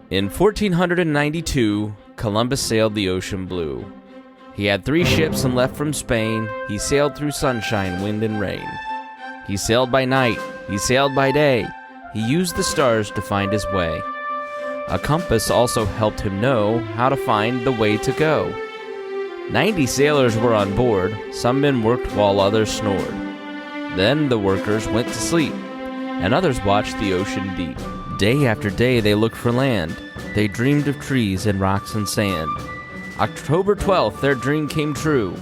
In 1492, Columbus sailed the ocean blue. He had 3 ships and left from Spain. He sailed through sunshine, wind, and rain. He sailed by night. He sailed by day. He used the stars to find his way. A compass also helped him know how to find the way to go. 90 sailors were on board. Some men worked while others snored. Then the workers went to sleep, and others watched the ocean deep. Day after day they looked for land. They dreamed of trees and rocks and sand. October 12th, their dream came true.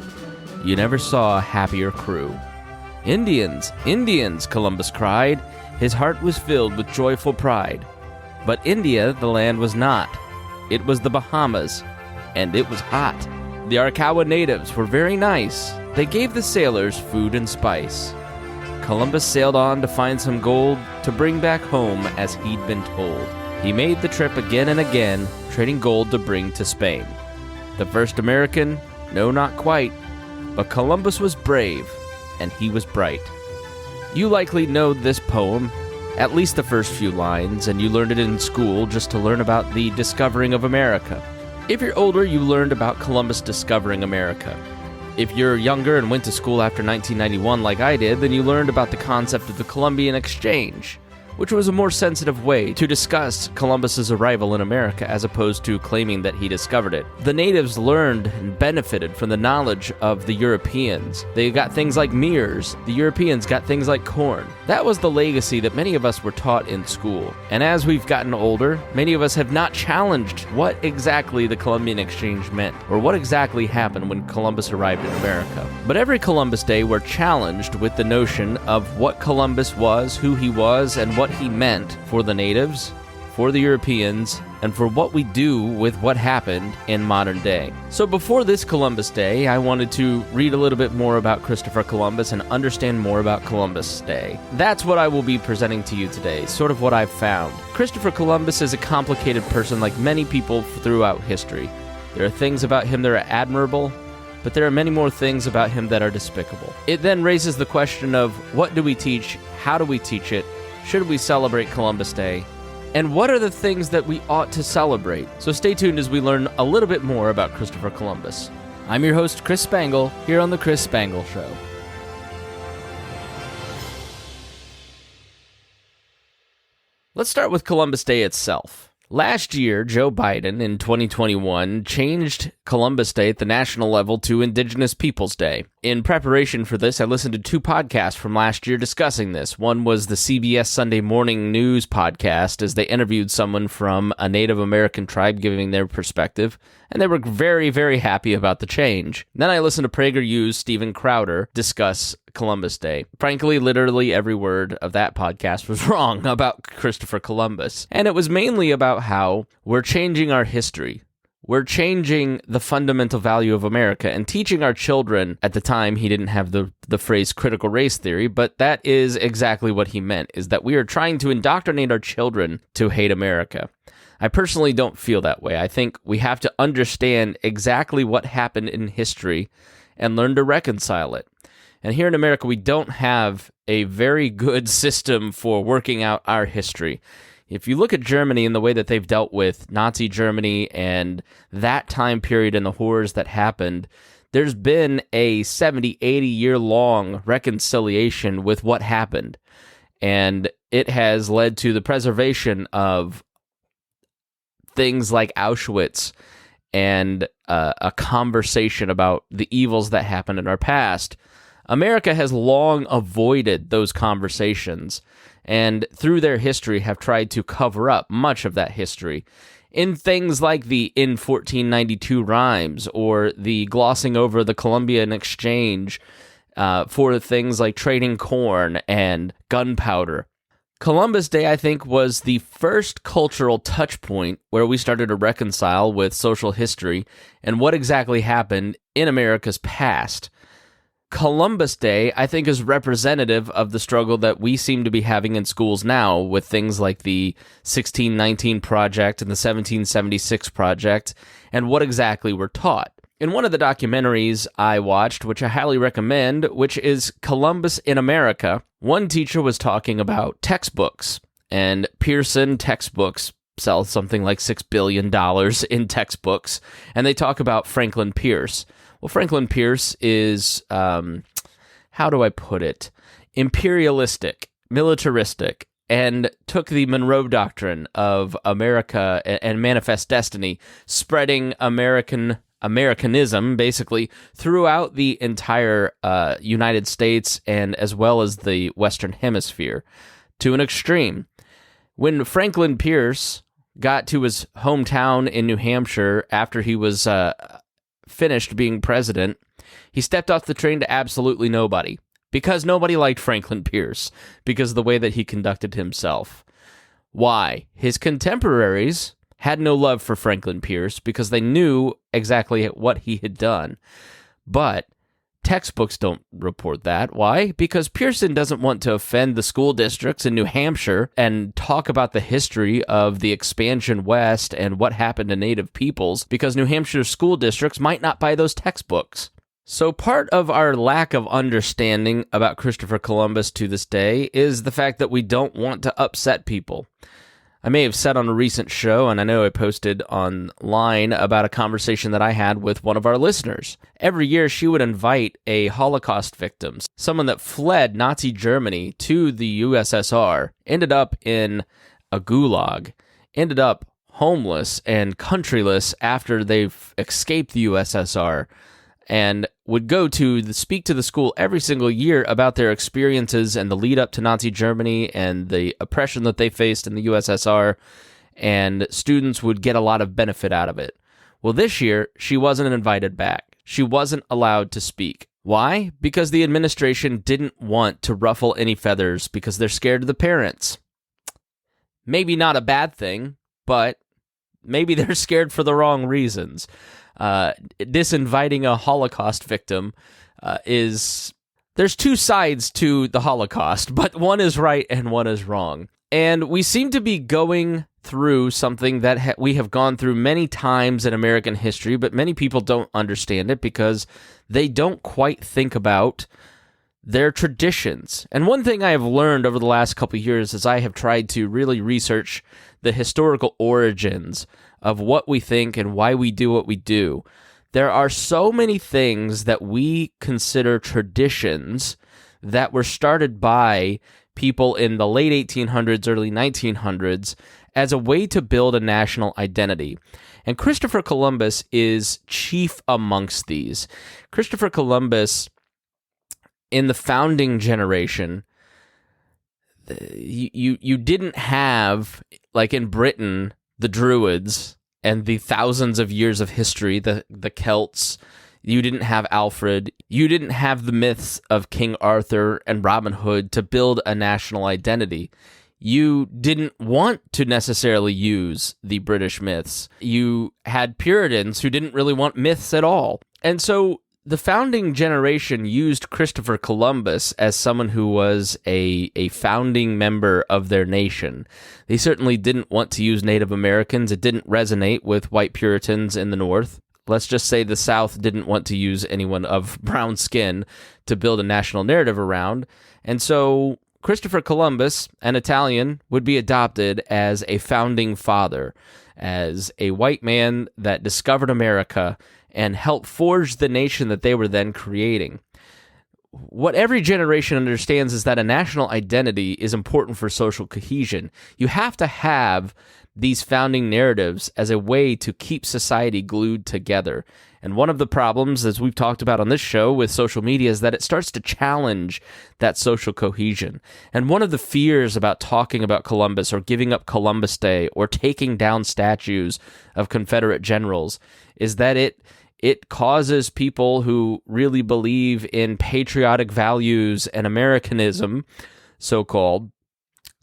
You never saw a happier crew. Indians, Indians, Columbus cried. His heart was filled with joyful pride. But India, the land was not. It was the Bahamas, and it was hot. The Arakawa natives were very nice. They gave the sailors food and spice. Columbus sailed on to find some gold to bring back home as he'd been told. He made the trip again and again, trading gold to bring to Spain. The first American? No, not quite. But Columbus was brave, and he was bright. You likely know this poem, at least the first few lines, and you learned it in school just to learn about the discovering of America. If you're older, you learned about Columbus discovering America. If you're younger and went to school after 1991 like I did, then you learned about the concept of the Columbian Exchange, which was a more sensitive way to discuss Columbus's arrival in America as opposed to claiming that he discovered it. The natives learned and benefited from the knowledge of the Europeans. They got things like mirrors. The Europeans got things like corn. That was the legacy that many of us were taught in school. And as we've gotten older, many of us have not challenged what exactly the Columbian Exchange meant, or what exactly happened when Columbus arrived in America. But every Columbus Day, we're challenged with the notion of what Columbus was, who he was, and what he meant for the natives, for the Europeans, and for what we do with what happened in modern day. So before this Columbus Day, I wanted to read a little bit more about Christopher Columbus and understand more about Columbus Day. That's what I will be presenting to you today, sort of what I've found. Christopher Columbus is a complicated person like many people throughout history. There are things about him that are admirable, but there are many more things about him that are despicable. It then raises the question of what do we teach, how do we teach it, should we celebrate Columbus Day? And what are the things that we ought to celebrate? So stay tuned as we learn a little bit more about Christopher Columbus. I'm your host, Chris Spangle, here on The Chris Spangle Show. Let's start with Columbus Day itself. Last year, Joe Biden, in 2021, changed Columbus Day at the national level to Indigenous Peoples Day. In preparation for this, I listened to 2 podcasts from last year discussing this. One was the CBS Sunday Morning News podcast, as they interviewed someone from a Native American tribe giving their perspective, and they were very, very happy about the change. Then I listened to PragerU's Steven Crowder discuss Columbus Day. Frankly, literally every word of that podcast was wrong about Christopher Columbus. And it was mainly about how we're changing our history. We're changing the fundamental value of America and teaching our children. At the time, he didn't have the phrase critical race theory, but that is exactly what he meant, is that we are trying to indoctrinate our children to hate America. I personally don't feel that way. I think we have to understand exactly what happened in history and learn to reconcile it. And here in America, we don't have a very good system for working out our history. If you look at Germany and the way that they've dealt with Nazi Germany and that time period and the horrors that happened, there's been a 70, 80-year-long reconciliation with what happened. And it has led to the preservation of things like Auschwitz and a conversation about the evils that happened in our past. America has long avoided those conversations, and through their history have tried to cover up much of that history in things like the In 1492 rhymes or the glossing over the Columbian Exchange for things like trading corn and gunpowder. Columbus Day, I think, was the first cultural touch point where we started to reconcile with social history and what exactly happened in America's past. Columbus Day, I think, is representative of the struggle that we seem to be having in schools now with things like the 1619 Project and the 1776 Project and what exactly we're taught. In one of the documentaries I watched, which I highly recommend, which is Columbus in America, one teacher was talking about textbooks and Pearson textbooks sell something like $6 billion in textbooks, and they talk about Franklin Pierce. Well, Franklin Pierce is, how do I put it, imperialistic, militaristic, and took the Monroe Doctrine of America and Manifest Destiny, spreading Americanism, basically, throughout the entire United States and as well as the Western Hemisphere, to an extreme. When Franklin Pierce got to his hometown in New Hampshire after he was finished being president, he stepped off the train to absolutely nobody, because nobody liked Franklin Pierce, because of the way that he conducted himself. Why? His contemporaries had no love for Franklin Pierce because they knew exactly what he had done. But textbooks don't report that. Why? Because Pearson doesn't want to offend the school districts in New Hampshire and talk about the history of the expansion west and what happened to Native peoples, because New Hampshire school districts might not buy those textbooks. So part of our lack of understanding about Christopher Columbus to this day is the fact that we don't want to upset people. I may have said on a recent show, and I know I posted online about a conversation that I had with one of our listeners. Every year she would invite a Holocaust victim, someone that fled Nazi Germany to the USSR, ended up in a gulag, ended up homeless and countryless after they've escaped the USSR, and would go to speak to the school every single year about their experiences and the lead up to Nazi Germany and the oppression that they faced in the USSR, and students would get a lot of benefit out of it. Well, this year, she wasn't invited back. She wasn't allowed to speak. Why? Because the administration didn't want to ruffle any feathers because they're scared of the parents. Maybe not a bad thing, but maybe they're scared for the wrong reasons. Disinviting a Holocaust victim there's two sides to the Holocaust, but one is right and one is wrong. And we seem to be going through something that we have gone through many times in American history, but many people don't understand it because they don't quite think about their traditions. And one thing I have learned over the last couple of years is I have tried to really research the historical origins of what we think and why we do what we do. There are so many things that we consider traditions that were started by people in the late 1800s, early 1900s as a way to build a national identity. And Christopher Columbus is chief amongst these. Christopher Columbus, in the founding generation, you didn't have, like in Britain, the Druids and the thousands of years of history, the Celts. You didn't have Alfred. You didn't have the myths of King Arthur and Robin Hood to build a national identity. You didn't want to necessarily use the British myths. You had Puritans who didn't really want myths at all. And so the founding generation used Christopher Columbus as someone who was a founding member of their nation. They certainly didn't want to use Native Americans. It didn't resonate with white Puritans in the North. Let's just say the South didn't want to use anyone of brown skin to build a national narrative around. And so Christopher Columbus, an Italian, would be adopted as a founding father, as a white man that discovered America and helped forge the nation that they were then creating. What every generation understands is that a national identity is important for social cohesion. You have to have these founding narratives as a way to keep society glued together. And one of the problems, as we've talked about on this show with social media, is that it starts to challenge that social cohesion. And one of the fears about talking about Columbus or giving up Columbus Day or taking down statues of Confederate generals is that it causes people who really believe in patriotic values and Americanism, so-called,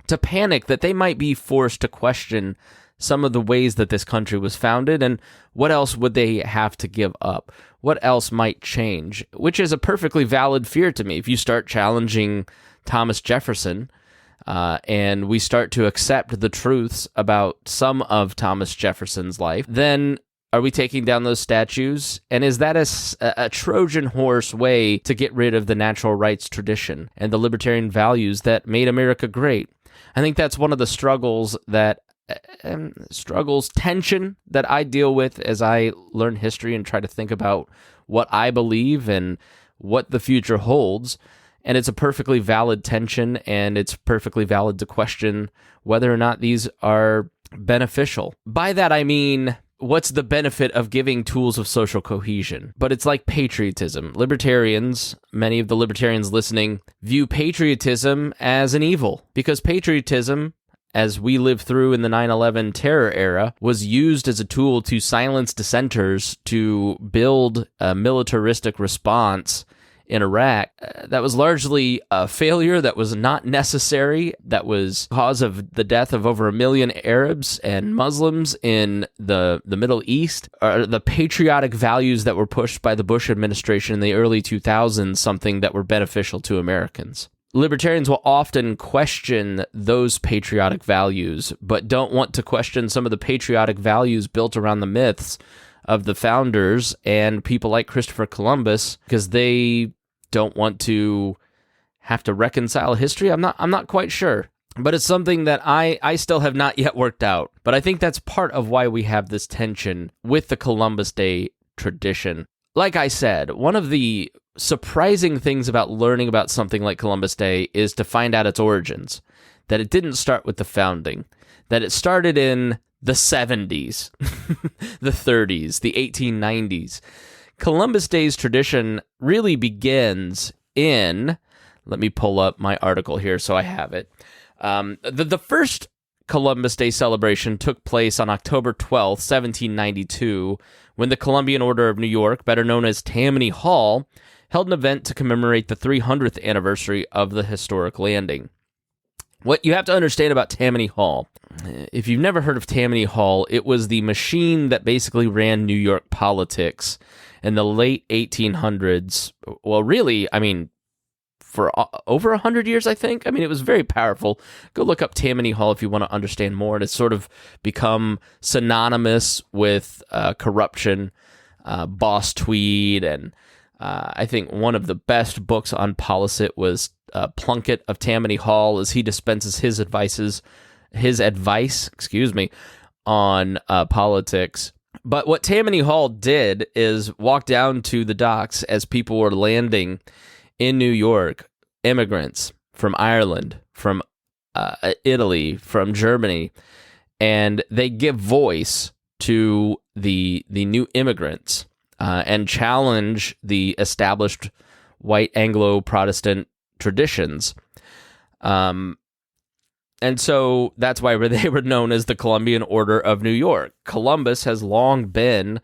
to panic that they might be forced to question some of the ways that this country was founded and what else would they have to give up? What else might change? Which is a perfectly valid fear to me. If you start challenging Thomas Jefferson and we start to accept the truths about some of Thomas Jefferson's life, then are we taking down those statues? And is that a Trojan horse way to get rid of the natural rights tradition and the libertarian values that made America great? I think that's one of the struggles that struggles, tension that I deal with as I learn history and try to think about what I believe and what the future holds. And it's a perfectly valid tension, and it's perfectly valid to question whether or not these are beneficial. By that, I mean, what's the benefit of giving tools of social cohesion? But it's like patriotism. Libertarians, many of the libertarians listening, view patriotism as an evil, because patriotism, as we lived through in the 9/11 terror era, was used as a tool to silence dissenters, to build a militaristic response in Iraq. That was largely a failure, that was not necessary, that was cause of the death of over 1 million Arabs and Muslims in the Middle East. The patriotic values that were pushed by the Bush administration in the early 2000s, something that were beneficial to Americans. Libertarians will often question those patriotic values, but don't want to question some of the patriotic values built around the myths of the founders and people like Christopher Columbus, because they don't want to have to reconcile history. I'm not quite sure, but it's something that I still have not yet worked out. But I think that's part of why we have this tension with the Columbus Day tradition. Like I said, one of the surprising things about learning about something like Columbus Day is to find out its origins, that it didn't start with the founding, that it started in the 70s, the 30s, the 1890s. Columbus Day's tradition really begins in, let me pull up my article here so I have it. The first Columbus Day celebration took place on October 12th, 1792, when the Columbian Order of New York, better known as Tammany Hall, held an event to commemorate the 300th anniversary of the historic landing. What you have to understand about Tammany Hall, if you've never heard of Tammany Hall, it was the machine that basically ran New York politics in the late 1800s. Well, really, I mean, for over 100 years, I think. I mean, it was very powerful. Go look up Tammany Hall if you want to understand more. And it's sort of become synonymous with corruption, Boss Tweed, and I think one of the best books on policy was Plunkett of Tammany Hall, as he dispenses his advice, on politics. But what Tammany Hall did is walk down to the docks as people were landing in New York, immigrants from Ireland, from Italy, from Germany, and they give voice to the new immigrants and challenge the established white Anglo-Protestant traditions. And so that's why they were known as the Columbian Order of New York. Columbus has long been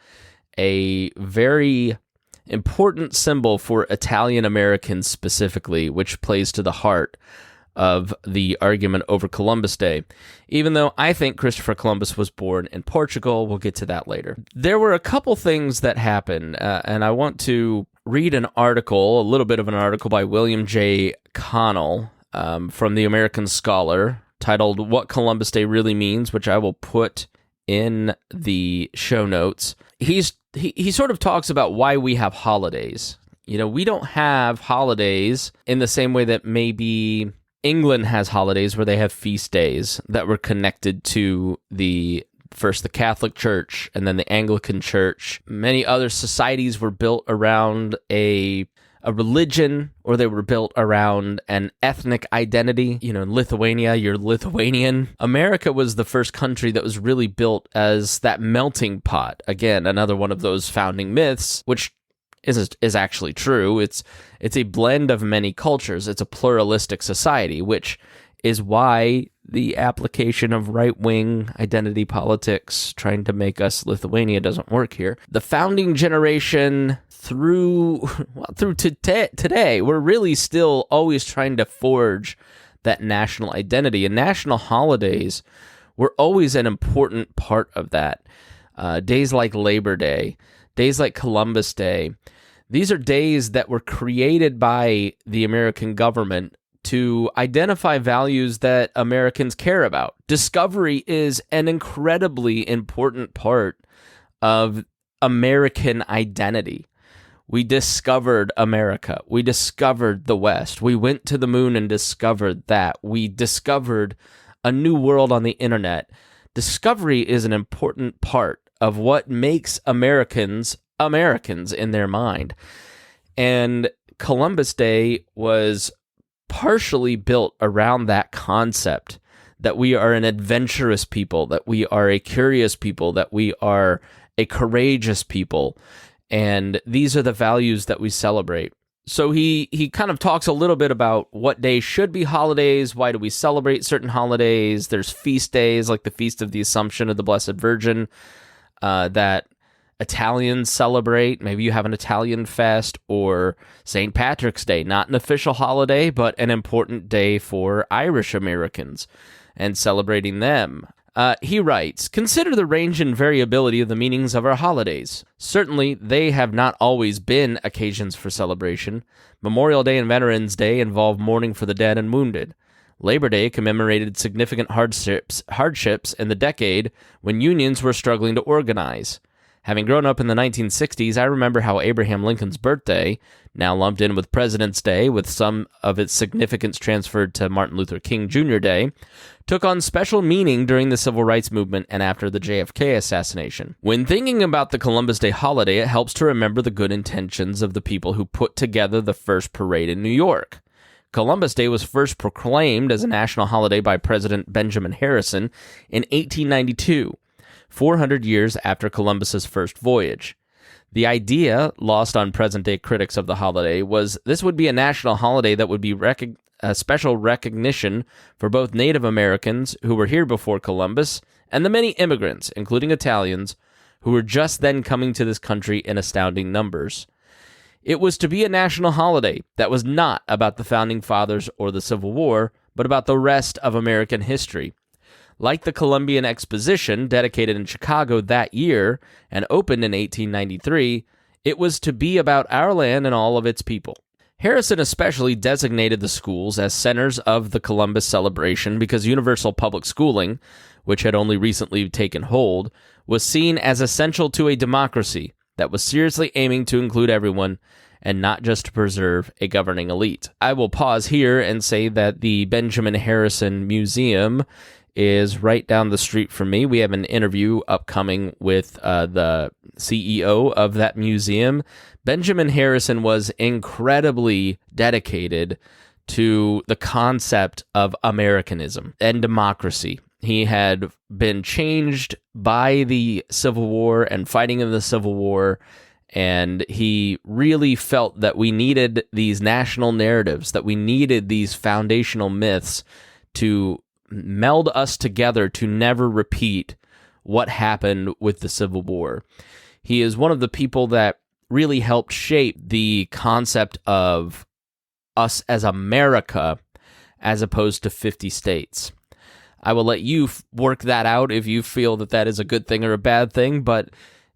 a very important symbol for Italian Americans specifically, which plays to the heart of the argument over Columbus Day, even though I think Christopher Columbus was born in Portugal. We'll get to that later. There were a couple things that happened, and I want to read a little bit of an article by William J. Connell from the American Scholar, titled What Columbus Day Really Means, which I will put in the show notes. He sort of talks about why we have holidays. You know, we don't have holidays in the same way that maybe England has holidays, where they have feast days that were connected to first the Catholic Church and then the Anglican Church. Many other societies were built around a religion, or they were built around an ethnic identity. You know, in Lithuania, you're Lithuanian. America was the first country that was really built as that melting pot. Again, another one of those founding myths, which is actually true. It's a blend of many cultures. It's a pluralistic society, which is why the application of right-wing identity politics trying to make us Lithuania doesn't work here. The founding generation through today, we're really still always trying to forge that national identity, and national holidays were always an important part of that. Days like Labor Day, days like Columbus Day, these are days that were created by the American government to identify values that Americans care about. Discovery is an incredibly important part of American identity. We discovered America. We discovered the West. We went to the moon and discovered that. We discovered a new world on the internet. Discovery is an important part of what makes Americans Americans in their mind. And Columbus Day was partially built around that concept that we are an adventurous people, that we are a curious people, that we are a courageous people. And these are the values that we celebrate. So he kind of talks a little bit about what days should be holidays, why do we celebrate certain holidays. There's feast days like the Feast of the Assumption of the Blessed Virgin that Italians celebrate. Maybe you have an Italian fest, or St. Patrick's Day, not an official holiday, but an important day for Irish Americans and celebrating them. He writes, "Consider the range and variability of the meanings of our holidays. Certainly, they have not always been occasions for celebration. Memorial Day and Veterans Day involved mourning for the dead and wounded. Labor Day commemorated significant hardships in the decade when unions were struggling to organize. Having grown up in the 1960s, I remember how Abraham Lincoln's birthday, now lumped in with President's Day with some of its significance transferred to Martin Luther King Jr. Day, took on special meaning during the Civil Rights Movement and after the JFK assassination. When thinking about the Columbus Day holiday, it helps to remember the good intentions of the people who put together the first parade in New York. Columbus Day was first proclaimed as a national holiday by President Benjamin Harrison in 1892. 400 years after Columbus's first voyage. The idea, lost on present-day critics of the holiday, was this would be a national holiday that would be a special recognition for both Native Americans who were here before Columbus and the many immigrants, including Italians, who were just then coming to this country in astounding numbers. It was to be a national holiday that was not about the Founding Fathers or the Civil War, but about the rest of American history. Like the Columbian Exposition, dedicated in Chicago that year and opened in 1893, it was to be about our land and all of its people. Harrison especially designated the schools as centers of the Columbus celebration because universal public schooling, which had only recently taken hold, was seen as essential to a democracy that was seriously aiming to include everyone and not just to preserve a governing elite. I will pause here and say that the Benjamin Harrison Museum is right down the street from me. We have an interview upcoming with the CEO of that museum. Benjamin Harrison was incredibly dedicated to the concept of Americanism and democracy. He had been changed by the Civil War and fighting in the Civil War, and he really felt that we needed these national narratives, that we needed these foundational myths to meld us together to never repeat what happened with the Civil War. He is one of the people that really helped shape the concept of us as America as opposed to 50 states. I will let you work that out if you feel that that is a good thing or a bad thing, but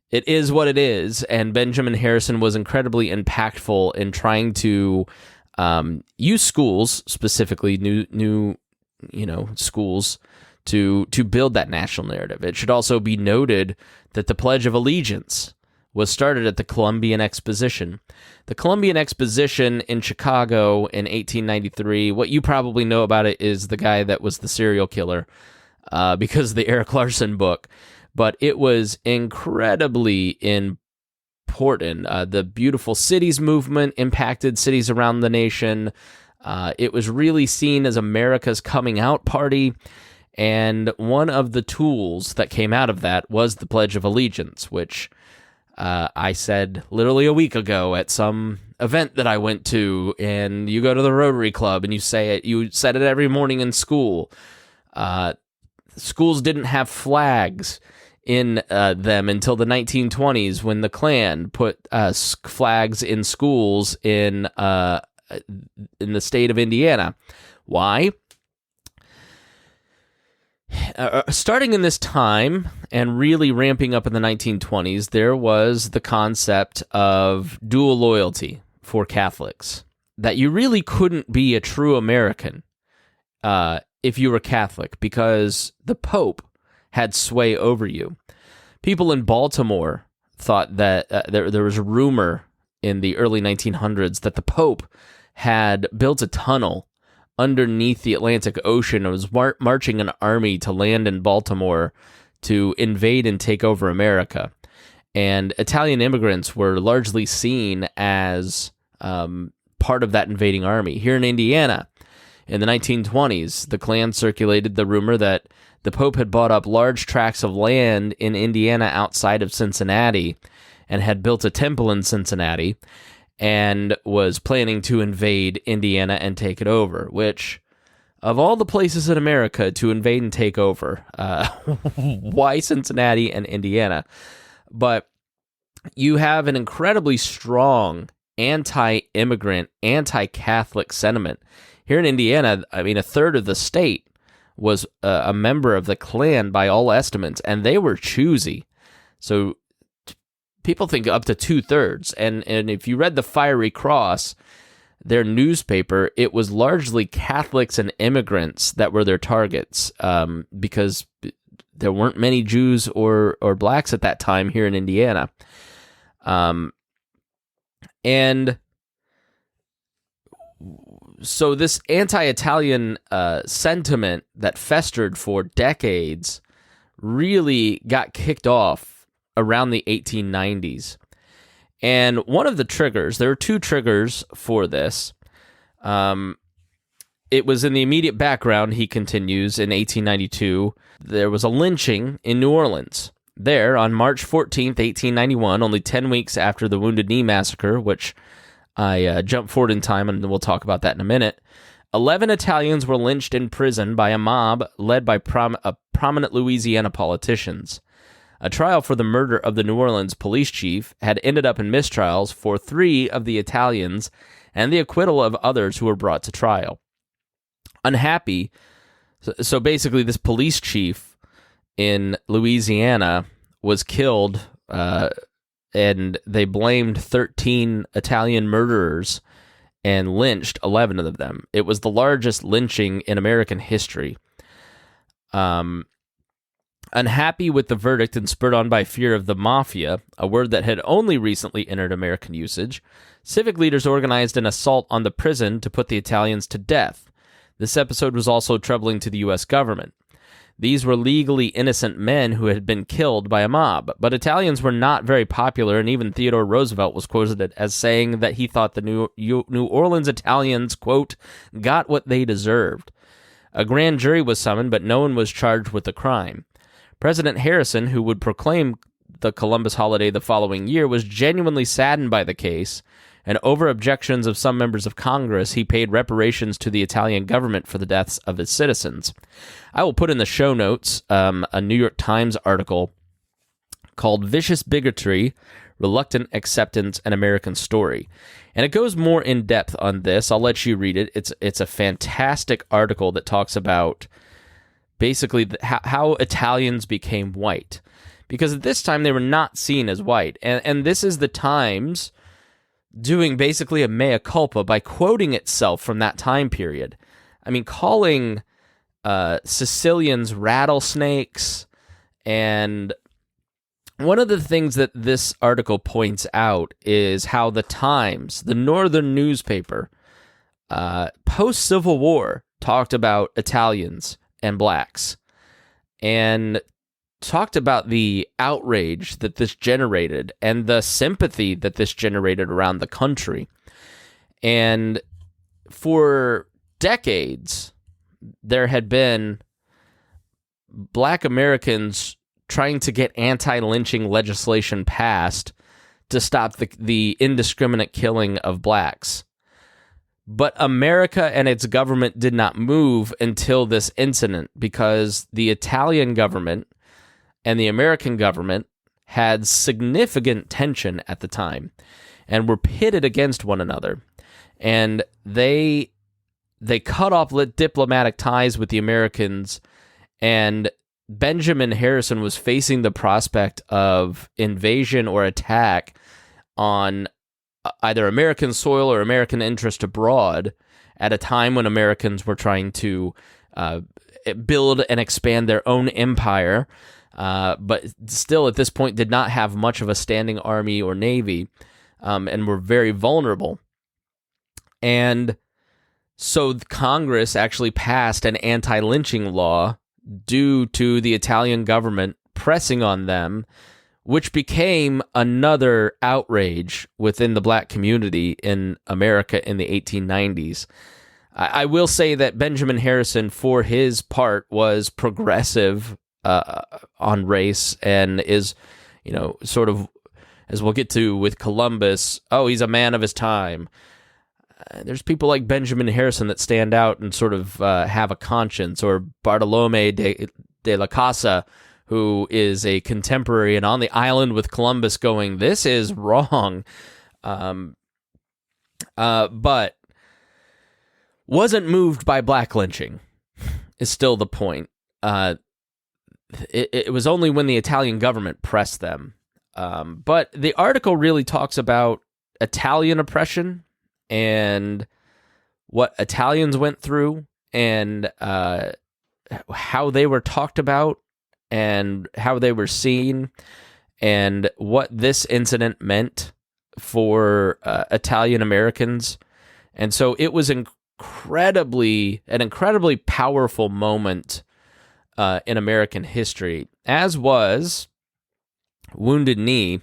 it is what it is, and Benjamin Harrison was incredibly impactful in trying to use schools, specifically new schools, to build that national narrative. It should also be noted that the Pledge of Allegiance was started at the Columbian Exposition. The Columbian Exposition in Chicago in 1893, what you probably know about it is the guy that was the serial killer because of the Eric Larson book, but it was incredibly important. The Beautiful Cities movement impacted cities around the nation. It was really seen as America's coming out party, and one of the tools that came out of that was the Pledge of Allegiance, which I said literally a week ago at some event that I went to, and you go to the Rotary Club and you say it. You said it every morning in school. Schools didn't have flags in them until the 1920s when the Klan put flags in schools in the state of Indiana. Why? Starting in this time and really ramping up in the 1920s, there was the concept of dual loyalty for Catholics, that you really couldn't be a true American if you were Catholic because the Pope had sway over you. People in Baltimore thought that there was a rumor in the early 1900s that the Pope had built a tunnel underneath the Atlantic Ocean and was marching an army to land in Baltimore to invade and take over America. And Italian immigrants were largely seen as part of that invading army. Here in Indiana, in the 1920s, the Klan circulated the rumor that the Pope had bought up large tracts of land in Indiana outside of Cincinnati and had built a temple in Cincinnati and was planning to invade Indiana and take it over, which, of all the places in America to invade and take over, why Cincinnati and Indiana? But you have an incredibly strong anti-immigrant, anti-Catholic sentiment. Here in Indiana, I mean, a third of the state was a member of the Klan by all estimates, and they were choosy. So people think up to 2/3. And if you read the Fiery Cross, their newspaper, it was largely Catholics and immigrants that were their targets, because there weren't many Jews or blacks at that time here in Indiana. And so this anti-Italian sentiment that festered for decades really got kicked off around the 1890s. And one of the triggers, there are two triggers for this. It was in the immediate background, he continues, in 1892, there was a lynching in New Orleans. There, on March 14th, 1891, only 10 weeks after the Wounded Knee Massacre, which I jumped forward in time, and we'll talk about that in a minute, 11 Italians were lynched in prison by a mob led by prominent Louisiana politicians. A trial for the murder of the New Orleans police chief had ended up in mistrials for 3 of the Italians and the acquittal of others who were brought to trial. Unhappy, so basically this police chief in Louisiana was killed, and they blamed 13 Italian murderers and lynched 11 of them. It was the largest lynching in American history. Unhappy with the verdict and spurred on by fear of the mafia, a word that had only recently entered American usage, civic leaders organized an assault on the prison to put the Italians to death. This episode was also troubling to the U.S. government. These were legally innocent men who had been killed by a mob, but Italians were not very popular, and even Theodore Roosevelt was quoted as saying that he thought the New Orleans Italians, quote, got what they deserved. A grand jury was summoned, but no one was charged with the crime. President Harrison, who would proclaim the Columbus holiday the following year, was genuinely saddened by the case, and over objections of some members of Congress, he paid reparations to the Italian government for the deaths of its citizens. I will put in the show notes a New York Times article called Vicious Bigotry, Reluctant Acceptance, An American Story. And it goes more in depth on this. I'll let you read it. It's a fantastic article that talks about basically how Italians became white. Because at this time, they were not seen as white. And this is the Times doing basically a mea culpa by quoting itself from that time period. I mean, calling Sicilians rattlesnakes. And one of the things that this article points out is how the Times, the northern newspaper, post-Civil War, talked about Italians and blacks, and talked about the outrage that this generated and the sympathy that this generated around the country. And for decades, there had been black Americans trying to get anti-lynching legislation passed to stop the indiscriminate killing of blacks. But America and its government did not move until this incident, because the Italian government and the American government had significant tension at the time and were pitted against one another. And they cut off diplomatic ties with the Americans, and Benjamin Harrison was facing the prospect of invasion or attack on either American soil or American interest abroad at a time when Americans were trying to build and expand their own empire, but still at this point did not have much of a standing army or navy, and were very vulnerable. And So Congress actually passed an anti-lynching law due to the Italian government pressing on them, which became another outrage within the black community in America in the 1890s. I will say that Benjamin Harrison, for his part, was progressive on race and is, sort of, as we'll get to with Columbus, he's a man of his time. There's people like Benjamin Harrison that stand out and sort of have a conscience, or Bartolome de la Casa, who is a contemporary and on the island with Columbus going, this is wrong. But wasn't moved by black lynching, is still the point. It was only when the Italian government pressed them. But the article really talks about Italian oppression and what Italians went through and how they were talked about and how they were seen and what this incident meant for Italian Americans. And so it was an incredibly powerful moment in American history, as was Wounded Knee,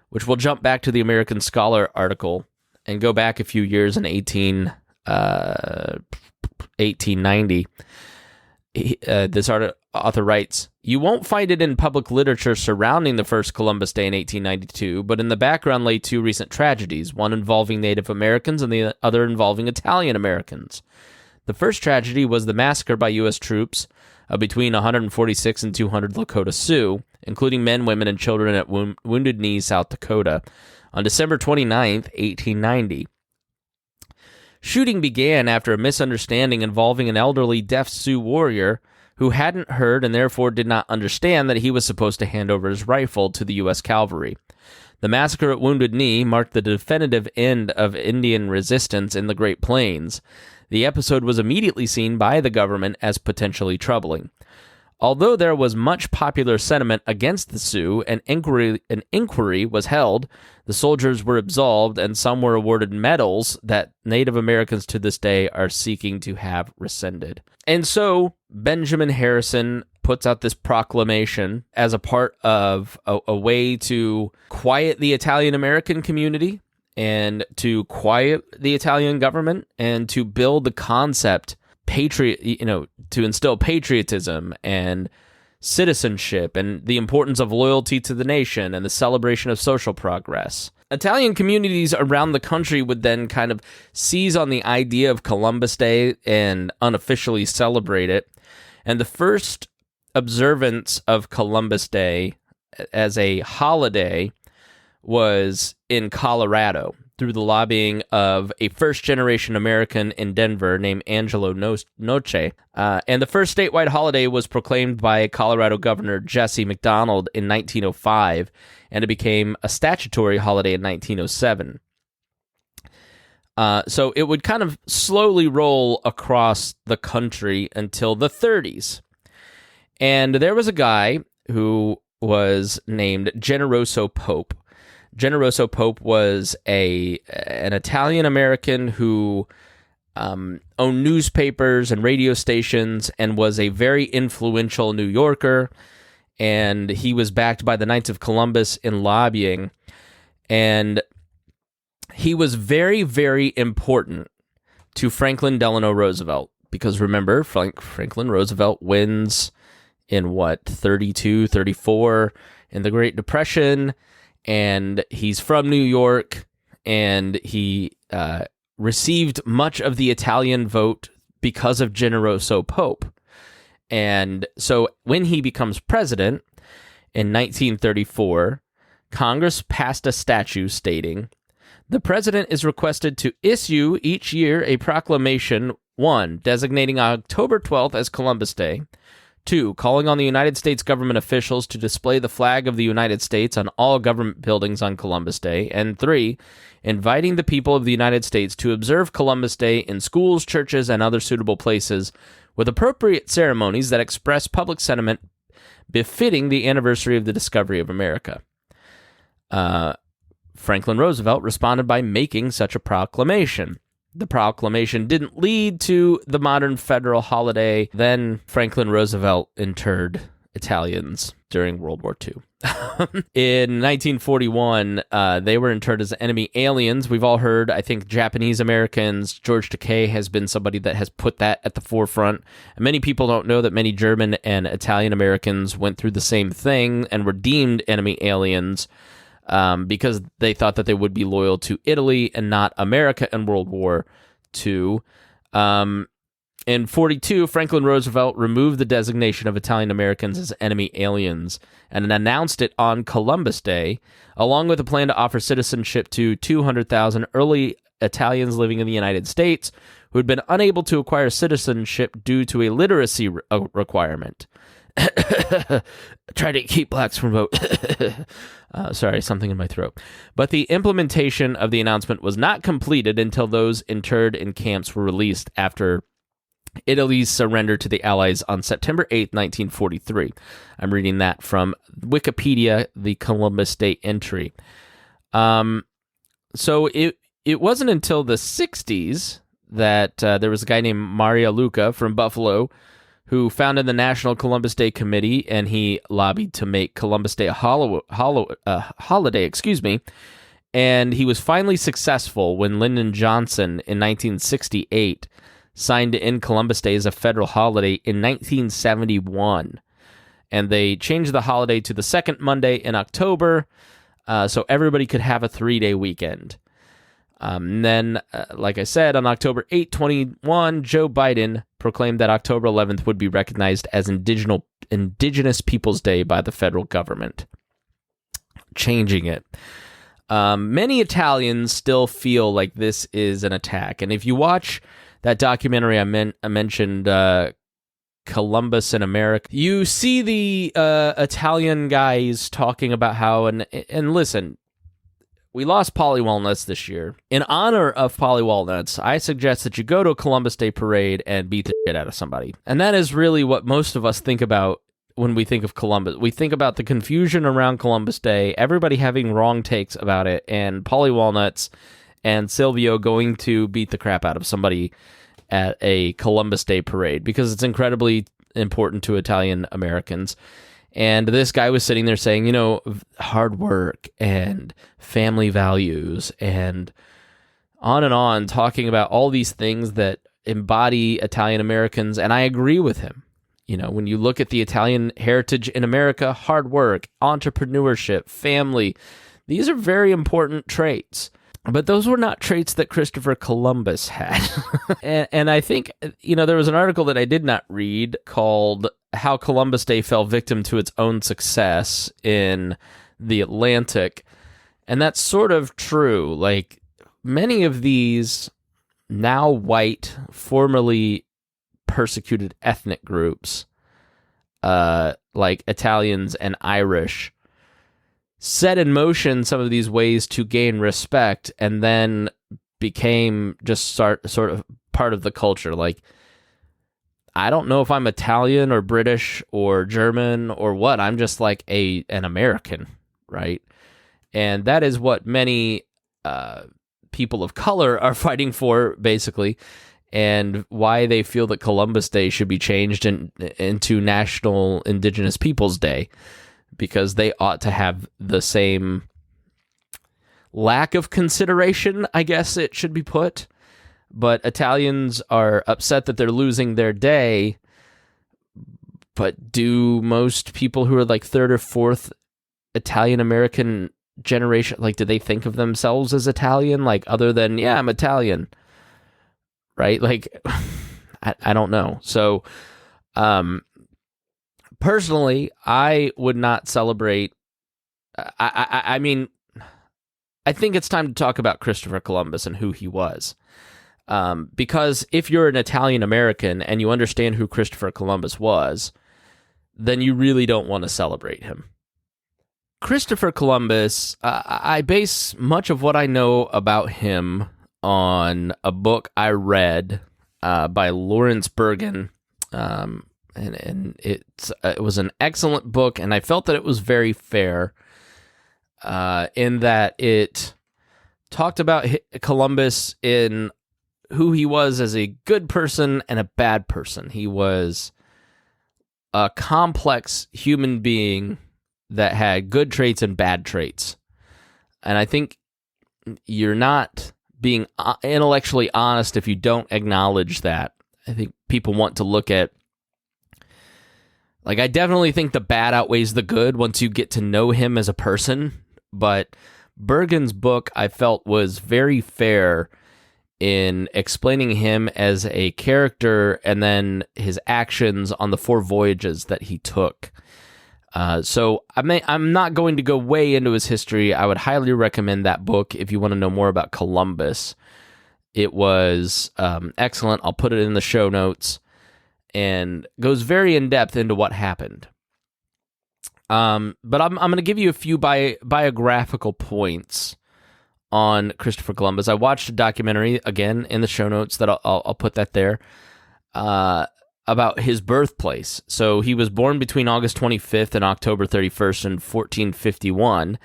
which we'll jump back to the American Scholar article and go back a few years in 1890. This author writes, "You won't find it in public literature surrounding the first Columbus Day in 1892, but in the background lay two recent tragedies, one involving Native Americans and the other involving Italian Americans. The first tragedy was the massacre by U.S. troops of between 146 and 200 Lakota Sioux, including men, women, and children at Wounded Knee, South Dakota, on December 29th, 1890. Shooting began after a misunderstanding involving an elderly deaf Sioux warrior who hadn't heard and therefore did not understand that he was supposed to hand over his rifle to the U.S. cavalry. The massacre at Wounded Knee marked the definitive end of Indian resistance in the Great Plains. The episode was immediately seen by the government as potentially troubling. Although there was much popular sentiment against the Sioux, an inquiry was held, the soldiers were absolved, and some were awarded medals that Native Americans to this day are seeking to have rescinded." And so Benjamin Harrison puts out this proclamation as a part of a way to quiet the Italian American community and to quiet the Italian government and to build the concept to instill patriotism and citizenship and the importance of loyalty to the nation and the celebration of social progress. Italian communities around the country would then kind of seize on the idea of Columbus Day and unofficially celebrate it. And the first observance of Columbus Day as a holiday was in Colorado through the lobbying of a first-generation American in Denver named Angelo Noce. And the first statewide holiday was proclaimed by Colorado Governor Jesse McDonald in 1905, and it became a statutory holiday in 1907. So it would kind of slowly roll across the country until the 30s. And there was a guy who was named Generoso Pope. Generoso Pope was an Italian-American who owned newspapers and radio stations and was a very influential New Yorker, and he was backed by the Knights of Columbus in lobbying, and he was very, very important to Franklin Delano Roosevelt, because remember, Franklin Roosevelt wins in 32, 34 in the Great Depression, and he's from New York, and he received much of the Italian vote because of Generoso Pope. And so when he becomes president in 1934, Congress passed a statute stating, "The president is requested to issue each year a proclamation, 1, designating October 12th as Columbus Day, 2, calling on the United States government officials to display the flag of the United States on all government buildings on Columbus Day, and 3, inviting the people of the United States to observe Columbus Day in schools, churches, and other suitable places with appropriate ceremonies that express public sentiment befitting the anniversary of the discovery of America." Franklin Roosevelt responded by making such a proclamation. the proclamation didn't lead to the modern federal holiday. Then Franklin Roosevelt interred Italians during World War II. In 1941, they were interred as enemy aliens. We've all heard, I think, Japanese Americans. George Takei has been somebody that has put that at the forefront. And many people don't know that many German and Italian Americans went through the same thing and were deemed enemy aliens because they thought that they would be loyal to Italy and not America in World War II. In 1942, Franklin Roosevelt removed the designation of Italian Americans as enemy aliens and announced it on Columbus Day, along with a plan to offer citizenship to 200,000 early Italians living in the United States who had been unable to acquire citizenship due to a literacy requirement. Try to keep blacks from vote. Sorry, something in my throat. But the implementation of the announcement was not completed until those interred in camps were released after Italy's surrender to the Allies on September 8th, 1943. I'm reading that from Wikipedia, the Columbus Day entry. So it wasn't until the 60s that there was a guy named Mario Luca from Buffalo who founded the National Columbus Day Committee, and he lobbied to make Columbus Day a holiday, and he was finally successful when Lyndon Johnson in 1968 signed in Columbus Day as a federal holiday in 1971. And they changed the holiday to the second Monday in October so everybody could have a 3-day weekend. Then, like I said, on October 8, 2021, Joe Biden proclaimed that October 11th would be recognized as Indigenous Peoples Day by the federal government, changing it. Many Italians still feel like this is an attack. And if you watch that documentary I mentioned, Columbus in America, you see the Italian guys talking about how, and listen, we lost Polly Walnuts this year. In honor of Polly Walnuts, I suggest that you go to a Columbus Day parade and beat the shit out of somebody. And that is really what most of us think about when we think of Columbus. We think about the confusion around Columbus Day, everybody having wrong takes about it, and Polly Walnuts and Silvio going to beat the crap out of somebody at a Columbus Day parade because it's incredibly important to Italian Americans. And this guy was sitting there saying, hard work and family values and on, talking about all these things that embody Italian Americans. And I agree with him. When you look at the Italian heritage in America, hard work, entrepreneurship, family, these are very important traits. But those were not traits that Christopher Columbus had. and I think, there was an article that I did not read called How Columbus Day Fell Victim to Its Own Success in the Atlantic. And that's sort of true. Like, many of these now white, formerly persecuted ethnic groups, like Italians and Irish, set in motion some of these ways to gain respect and then became just sort of part of the culture. Like, I don't know if I'm Italian or British or German or what. I'm just like an American, right? And that is what many people of color are fighting for, basically, and why they feel that Columbus Day should be changed into National Indigenous Peoples Day, because they ought to have the same lack of consideration, I guess it should be put. But Italians are upset that they're losing their day. But do most people who are like third or fourth Italian American generation, like, do they think of themselves as Italian? Like, other than, yeah, I'm Italian, right? Like, I don't know. So, personally, I would not celebrate. I mean, I think it's time to talk about Christopher Columbus and who he was. Because if you're an Italian American and you understand who Christopher Columbus was, then you really don't want to celebrate him. Christopher Columbus, I base much of what I know about him on a book I read by Lawrence Bergen. And it was an excellent book, and I felt that it was very fair in that it talked about Columbus in who he was as a good person and a bad person. He was a complex human being that had good traits and bad traits. And I think you're not being intellectually honest if you don't acknowledge that. I think people want to look at, like, I definitely think the bad outweighs the good once you get to know him as a person, but Bergen's book, I felt, was very fair in explaining him as a character and then his actions on the 4 voyages that he took. So I'm not going to go way into his history. I would highly recommend that book if you want to know more about Columbus. It was excellent. I'll put it in the show notes, and goes very in-depth into what happened. But I'm going to give you a few biographical points on Christopher Columbus. I watched a documentary, again, in the show notes, that I'll put that there, about his birthplace. So he was born between August 25th and October 31st in 1451,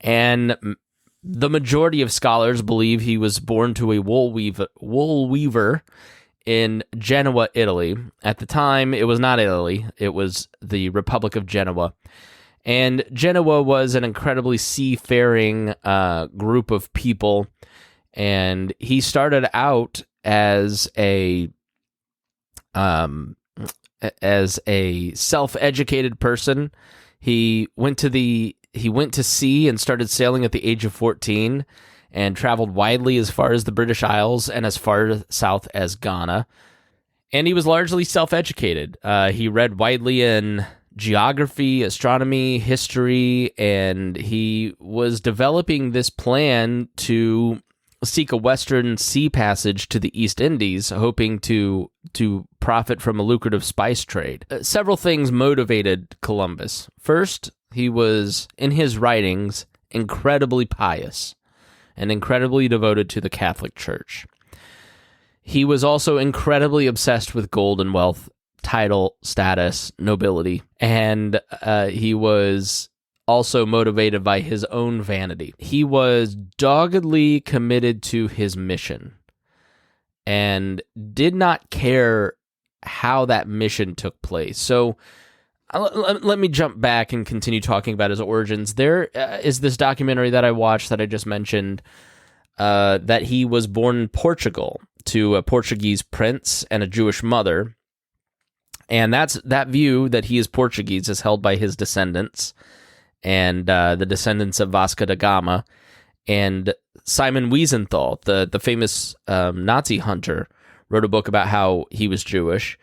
and the majority of scholars believe he was born to a wool weaver in Genoa, Italy. At the time, it was not Italy, it was the Republic of Genoa. And Genoa was an incredibly seafaring group of people, and he started out as a self-educated person. He went to sea and started sailing at the age of 14, and traveled widely as far as the British Isles and as far south as Ghana. And he was largely self-educated. He read widely in geography, astronomy, history, and he was developing this plan to seek a western sea passage to the East Indies, hoping to profit from a lucrative spice trade. Several things motivated Columbus. First, he was, in his writings, incredibly pious and incredibly devoted to the Catholic Church. He was also incredibly obsessed with gold and wealth, title, status, nobility, and he was also motivated by his own vanity. He was doggedly committed to his mission and did not care how that mission took place. So let me jump back and continue talking about his origins. There is this documentary that I watched that I just mentioned, that he was born in Portugal to a Portuguese prince and a Jewish mother. And that view that he is Portuguese is held by his descendants, and the descendants of Vasco da Gama. And Simon Wiesenthal, the famous Nazi hunter, wrote a book about how he was Jewish.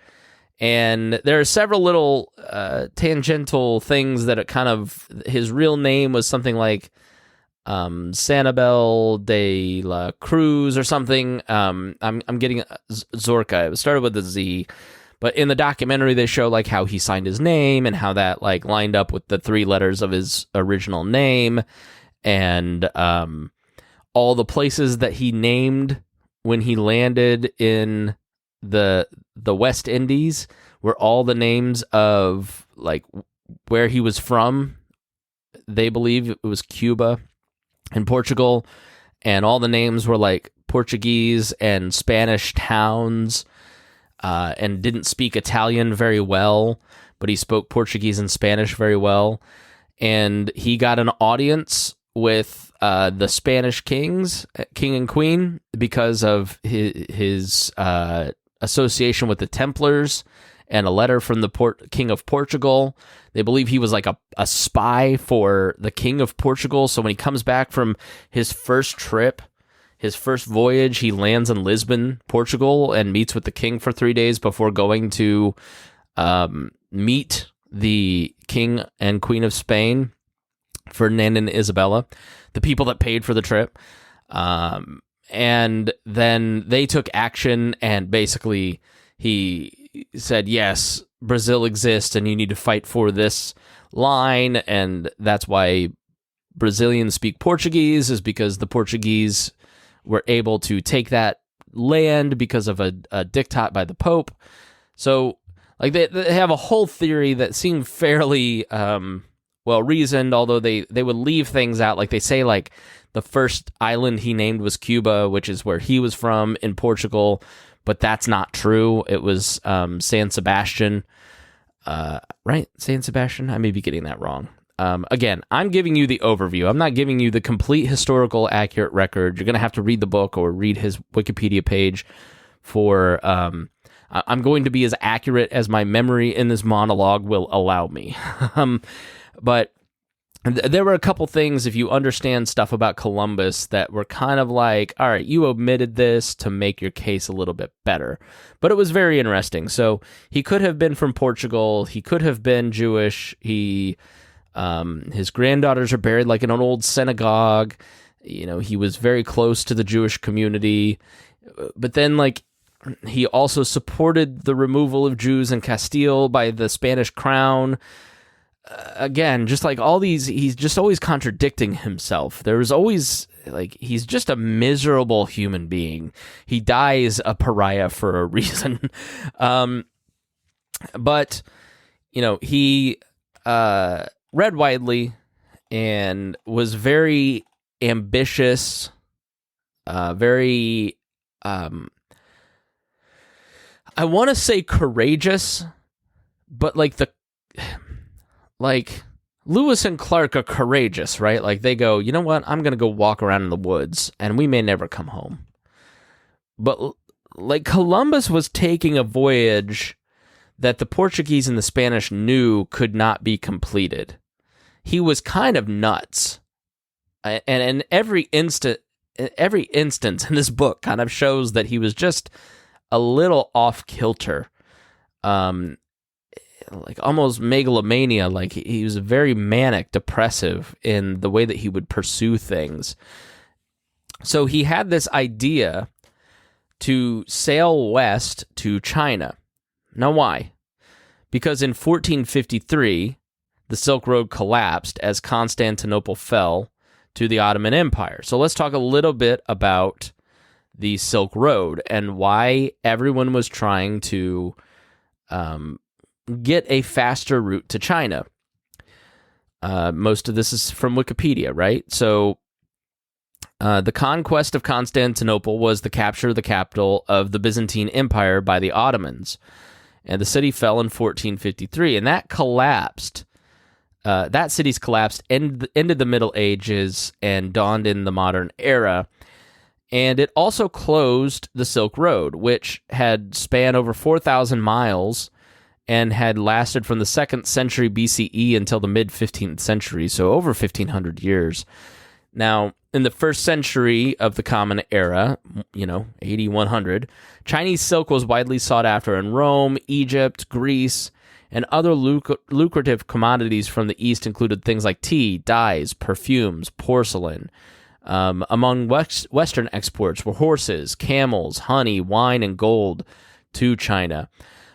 And there are several little tangential things that it kind of, his real name was something like Sanabel de la Cruz or something. I'm getting Zorka. It started with a Z. But in the documentary, they show like how he signed his name and how that like lined up with the 3 letters of his original name, and all the places that he named when he landed in the West Indies were all the names of like where he was from. They believe it was Cuba and Portugal, and all the names were like Portuguese and Spanish towns. And didn't speak Italian very well, but he spoke Portuguese and Spanish very well. And he got an audience with the Spanish king and queen, because of his association with the Templars and a letter from the King of Portugal. They believe he was like a spy for the King of Portugal. So when he comes back from his first trip, his first voyage, he lands in Lisbon, Portugal, and meets with the king for 3 days before going to meet the king and queen of Spain, Ferdinand and Isabella, the people that paid for the trip. And then they took action, and basically he said, yes, Brazil exists, and you need to fight for this line, and that's why Brazilians speak Portuguese, is because the Portuguese were able to take that land because of a diktat by the Pope. So, like, they have a whole theory that seemed fairly well reasoned, although they would leave things out. Like they say, like the first island he named was Cuba, which is where he was from in Portugal, but that's not true. It was San Sebastian, right? San Sebastian? I may be getting that wrong. Again, I'm giving you the overview. I'm not giving you the complete historical accurate record. You're going to have to read the book or read his Wikipedia page for... I'm going to be as accurate as my memory in this monologue will allow me. But there were a couple things, if you understand stuff about Columbus, that were kind of like, all right, you omitted this to make your case a little bit better. But it was very interesting. So he could have been from Portugal. He could have been Jewish. His granddaughters are buried like in an old synagogue. You know, he was very close to the Jewish community. But then, like, he also supported the removal of Jews in Castile by the Spanish crown. Again, just like all these, he's just always contradicting himself. There's always, like, he's just a miserable human being. He dies a pariah for a reason. But, you know, he read widely and was very ambitious, very... I want to say courageous, but like Lewis and Clark are courageous, right? Like they go, you know what? I'm going to go walk around in the woods and we may never come home. But like Columbus was taking a voyage that the Portuguese and the Spanish knew could not be completed. He was kind of nuts. And in every instance in this book kind of shows that he was just a little off kilter, like almost megalomania. Like he was very manic, depressive in the way that he would pursue things. So he had this idea to sail west to China. Now, why? Because in 1453, the Silk Road collapsed as Constantinople fell to the Ottoman Empire. So let's talk a little bit about the Silk Road and why everyone was trying to get a faster route to China. Most of this is from Wikipedia, right? So the conquest of Constantinople was the capture of the capital of the Byzantine Empire by the Ottomans, and the city fell in 1453, and that collapsed. That city's collapse ended the Middle Ages and dawned in the modern era. And it also closed the Silk Road, which had spanned over 4,000 miles and had lasted from the 2nd century BCE until the mid-15th century, so over 1,500 years. Now, in the 1st century of the Common Era, you know, 8100, Chinese silk was widely sought after in Rome, Egypt, Greece, and other lucrative commodities from the East included things like tea, dyes, perfumes, porcelain. Among Western exports were horses, camels, honey, wine, and gold to China.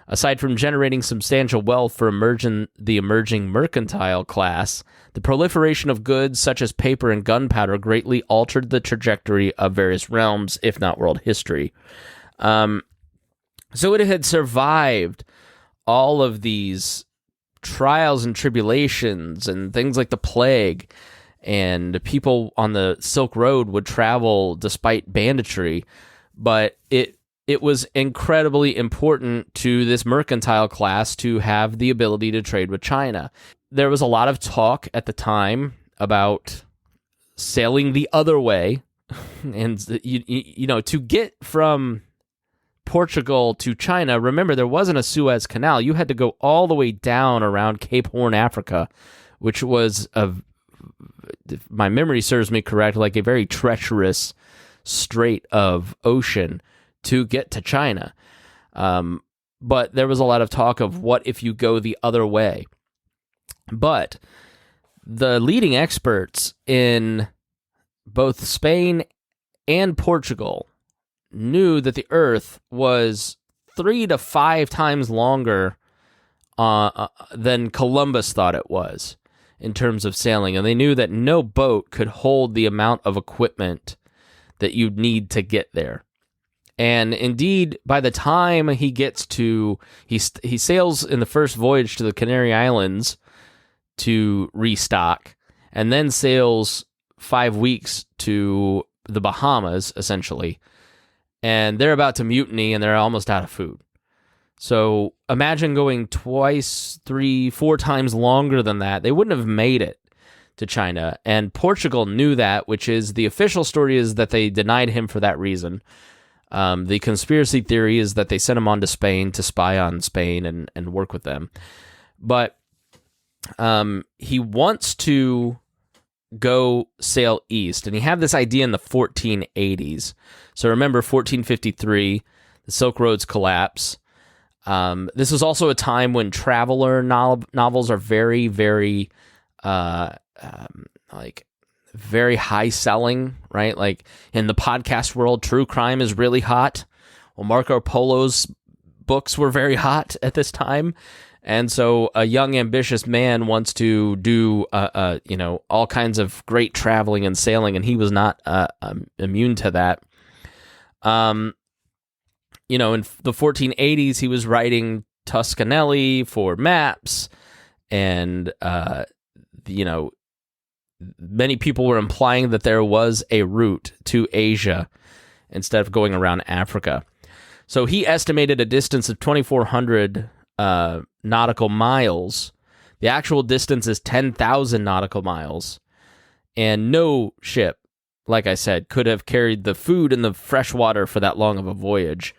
Aside from generating substantial wealth for the emerging mercantile class, the proliferation of goods such as paper and gunpowder greatly altered the trajectory of various realms, if not world history. So it had survived all of these trials and tribulations and things like the plague, and people on the Silk Road would travel despite banditry, but it was incredibly important to this mercantile class to have the ability to trade with China. There was a lot of talk at the time about sailing the other way, and you know, to get from Portugal to China, remember there wasn't a Suez Canal. You had to go all the way down around Cape Horn, Africa, which was if my memory serves me correct, like a very treacherous strait of ocean to get to China. But there was a lot of talk of what if you go the other way. But the leading experts in both Spain and Portugal knew that the Earth was 3 to 5 times longer than Columbus thought it was in terms of sailing, and they knew that no boat could hold the amount of equipment that you'd need to get there. And indeed, by the time he sails in the first voyage to the Canary Islands to restock, and then sails 5 weeks to the Bahamas, essentially. And they're about to mutiny, and they're almost out of food. So imagine going twice, 3, 4 times longer than that. They wouldn't have made it to China. And Portugal knew that, which is the official story is that they denied him for that reason. The conspiracy theory is that they sent him on to Spain to spy on Spain and work with them. But he wants to go sail east, and he had this idea in the 1480s. So remember 1453, the Silk Roads collapse. This was also a time when traveler novels are very, very, very high selling, right? Like in the podcast world, true crime is really hot. Well, Marco Polo's books were very hot at this time. And so a young, ambitious man wants to do, all kinds of great traveling and sailing, and he was not immune to that. In the 1480s, he was writing Tuscanelli for maps, and, many people were implying that there was a route to Asia instead of going around Africa. So he estimated a distance of 2,400 nautical miles. The actual distance is 10,000 nautical miles. And no ship, like I said, could have carried the food and the fresh water for that long of a voyage.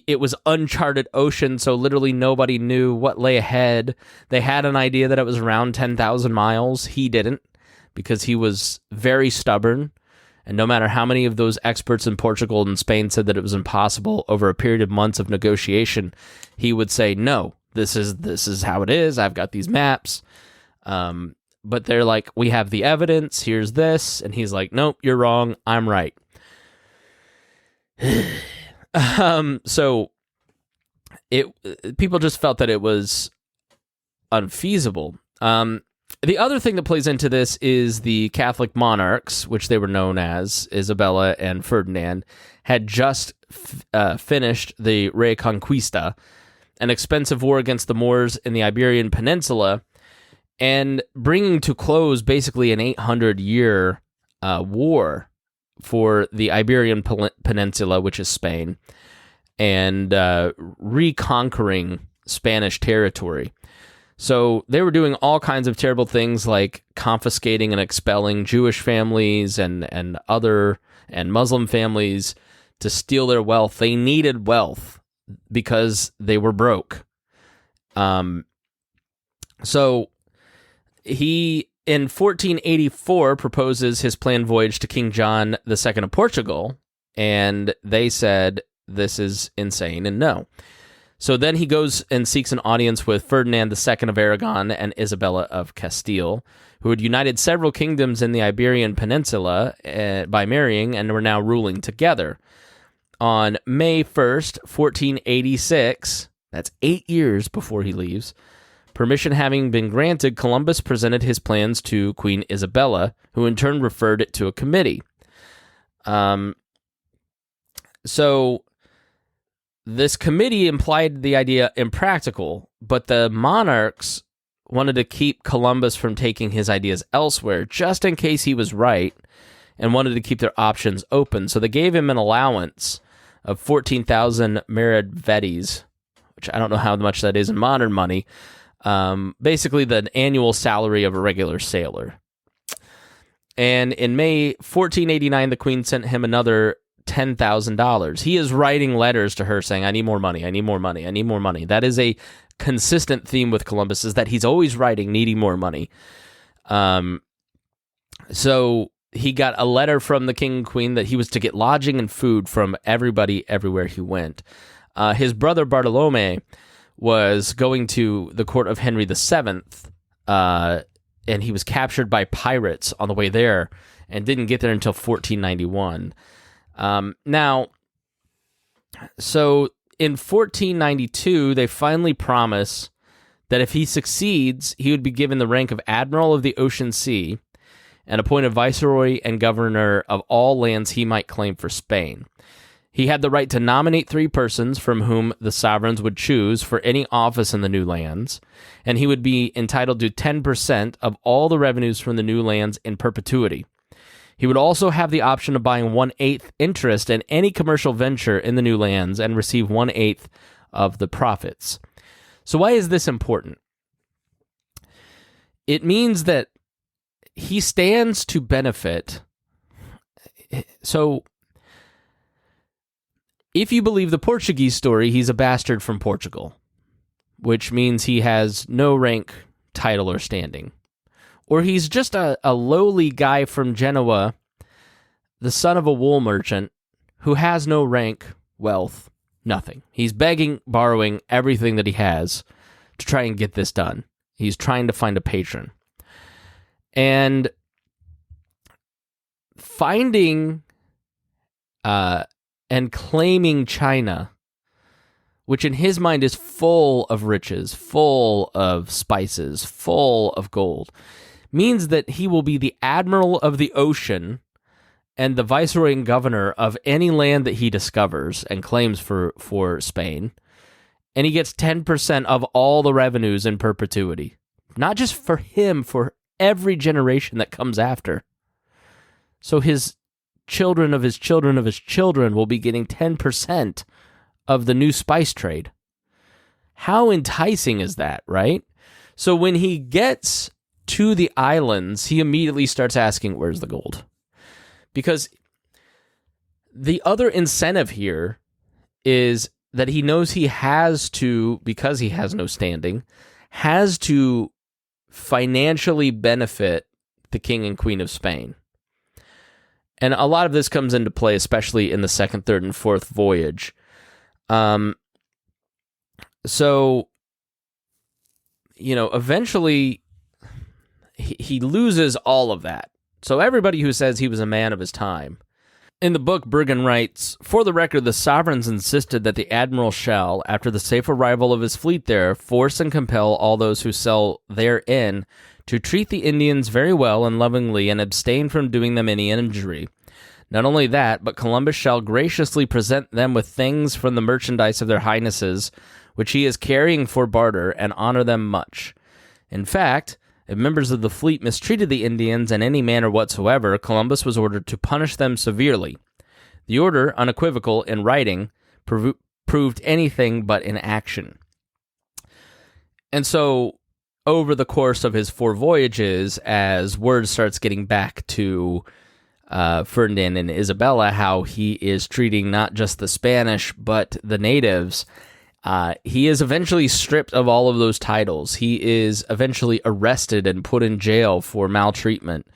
It was uncharted ocean, so literally nobody knew what lay ahead. They had an idea that it was around 10,000 miles. He didn't, because he was very stubborn. And no matter how many of those experts in Portugal and Spain said that it was impossible, over a period of months of negotiation, he would say, no, this is how it is. I've got these maps. But they're like, we have the evidence. Here's this. And he's like, nope, you're wrong. I'm right. So people just felt that it was unfeasible. The other thing that plays into this is the Catholic monarchs, which they were known as, Isabella and Ferdinand, had just finished the Reconquista, an expensive war against the Moors in the Iberian Peninsula, and bringing to close basically an 800-year war for the Iberian Peninsula, which is Spain, and reconquering Spanish territory. So they were doing all kinds of terrible things like confiscating and expelling Jewish families and Muslim families to steal their wealth. They needed wealth because they were broke. So he, in 1484, proposes his planned voyage to King John II of Portugal, and they said, this is insane, and no. So then he goes and seeks an audience with Ferdinand II of Aragon and Isabella of Castile, who had united several kingdoms in the Iberian Peninsula by marrying and were now ruling together. On May 1st, 1486, that's 8 years before he leaves, permission having been granted, Columbus presented his plans to Queen Isabella, who in turn referred it to a committee. So this committee implied the idea impractical, but the monarchs wanted to keep Columbus from taking his ideas elsewhere, just in case he was right, and wanted to keep their options open. So they gave him an allowance of 14,000 maravedis, which I don't know how much that is in modern money, basically the annual salary of a regular sailor. And in May 1489, the Queen sent him another $10,000. He is writing letters to her saying, I need more money, I need more money, I need more money. That is a consistent theme with Columbus, is that he's always writing, needing more money. So he got a letter from the king and queen that he was to get lodging and food from everybody everywhere he went. His brother Bartolome was going to the court of Henry VII, and he was captured by pirates on the way there and didn't get there until 1491. So in 1492, they finally promise that if he succeeds, he would be given the rank of Admiral of the Ocean Sea and appointed Viceroy and Governor of all lands he might claim for Spain. He had the right to nominate 3 persons from whom the sovereigns would choose for any office in the new lands, and he would be entitled to 10% of all the revenues from the new lands in perpetuity. He would also have the option of buying 1/8 interest in any commercial venture in the new lands and receive 1/8 of the profits. So why is this important? It means that he stands to benefit. So if you believe the Portuguese story, he's a bastard from Portugal, which means he has no rank, title, or standing. Or he's just a lowly guy from Genoa, the son of a wool merchant, who has no rank, wealth, nothing. He's begging, borrowing everything that he has to try and get this done. He's trying to find a patron. And finding and claiming China, which in his mind is full of riches, full of spices, full of gold, means that he will be the admiral of the ocean and the viceroy and governor of any land that he discovers and claims for Spain. And he gets 10% of all the revenues in perpetuity. Not just for him, for every generation that comes after. So his children of his children of his children will be getting 10% of the new spice trade. How enticing is that, right? So when he gets to the islands, he immediately starts asking, where's the gold? Because the other incentive here is that he knows he has to, because he has no standing, has to financially benefit the king and queen of Spain. And a lot of this comes into play, especially in the 2nd, 3rd, and 4th voyage. So, eventually he loses all of that. So everybody who says he was a man of his time. In the book, Bergen writes, "For the record, the sovereigns insisted that the admiral shall, after the safe arrival of his fleet there, force and compel all those who sail therein to treat the Indians very well and lovingly and abstain from doing them any injury. Not only that, but Columbus shall graciously present them with things from the merchandise of their highnesses, which he is carrying for barter, and honor them much. In fact, if members of the fleet mistreated the Indians in any manner whatsoever, Columbus was ordered to punish them severely. The order, unequivocal in writing, proved anything but in action." And so, over the course of his 4 voyages, as word starts getting back to Ferdinand and Isabella, how he is treating not just the Spanish, but the natives, he is eventually stripped of all of those titles. He is eventually arrested and put in jail for maltreatment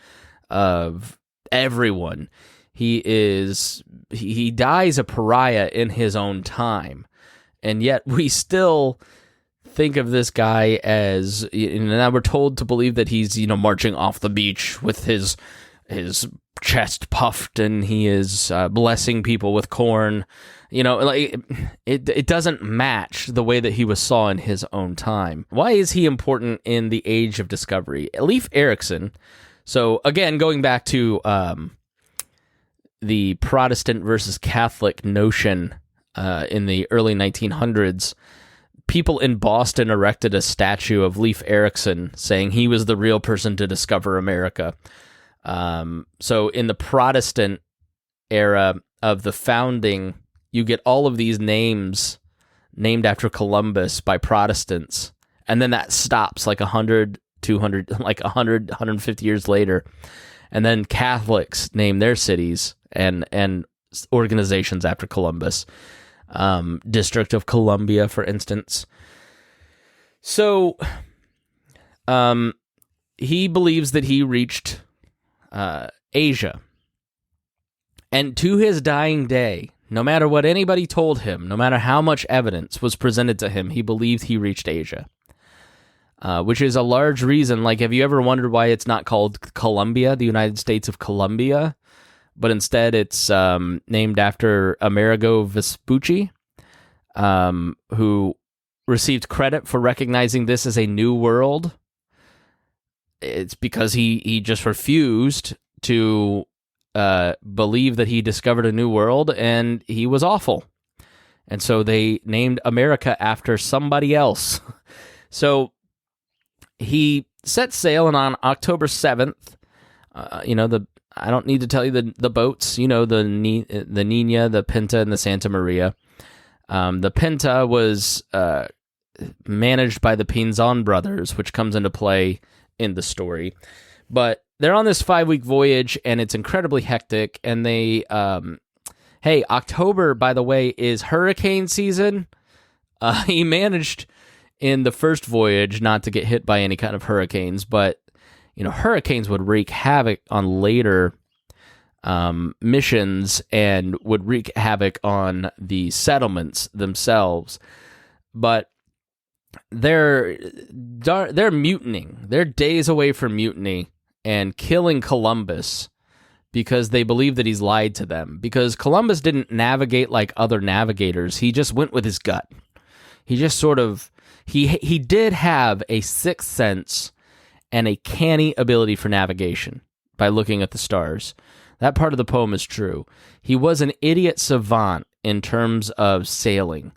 of everyone. He dies a pariah in his own time. And yet we still think of this guy as, now we're told to believe that he's, marching off the beach with his chest puffed, and he is blessing people with corn. It doesn't match the way that he was saw in his own time. Why is he important in the age of discovery? Leif Erikson. So again, going back to the Protestant versus Catholic notion in the early 1900s, people in Boston erected a statue of Leif Erikson, saying he was the real person to discover America. So in the Protestant era of the founding, you get all of these names named after Columbus by Protestants, and then that stops like 100, 200, like 100, 150 years later, and then Catholics name their cities and organizations after Columbus. District of Columbia, for instance. So, he believes that he reached Asia. And to his dying day, no matter what anybody told him, no matter how much evidence was presented to him, he believed he reached Asia. Which is a large reason. Like, have you ever wondered why it's not called Colombia, the United States of Colombia, but instead it's named after Amerigo Vespucci, who received credit for recognizing this as a new world? It's because he just refused to believed that he discovered a new world, and he was awful. And so they named America after somebody else. So he set sail, and on October 7th, I don't need to tell you the boats, the Nina, the Pinta, and the Santa Maria. The Pinta was managed by the Pinzon brothers, which comes into play in the story. But they're on this 5-week voyage, and it's incredibly hectic. And they, October, by the way, is hurricane season. He managed in the first voyage not to get hit by any kind of hurricanes, but hurricanes would wreak havoc on later missions and would wreak havoc on the settlements themselves. But they're mutinying. They're days away from mutiny and killing Columbus because they believe that he's lied to them. Because Columbus didn't navigate like other navigators. He just went with his gut. He just sort of... He did have a sixth sense and a canny ability for navigation by looking at the stars. That part of the poem is true. He was an idiot savant in terms of sailing.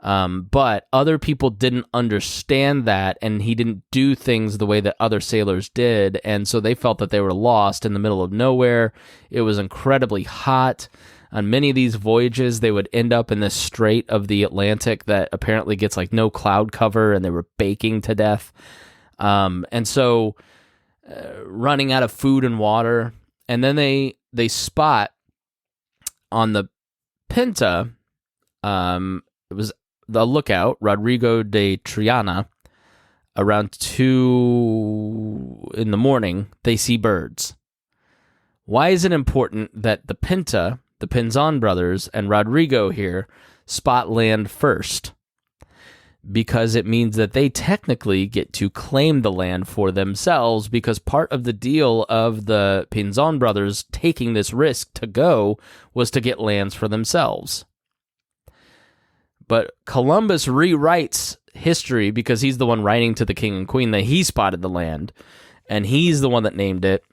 But other people didn't understand that, and he didn't do things the way that other sailors did, and so they felt that they were lost in the middle of nowhere. It was incredibly hot. On many of these voyages, they would end up in this strait of the Atlantic that apparently gets like no cloud cover, and they were baking to death. And so running out of food and water, and then they spot on the Pinta, it was the lookout, Rodrigo de Triana, around 2 in the morning, they see birds. Why is it important that the Pinta, the Pinzon brothers, and Rodrigo here spot land first? Because it means that they technically get to claim the land for themselves, because part of the deal of the Pinzon brothers taking this risk to go was to get lands for themselves. But Columbus rewrites history because he's the one writing to the king and queen that he spotted the land, and he's the one that named it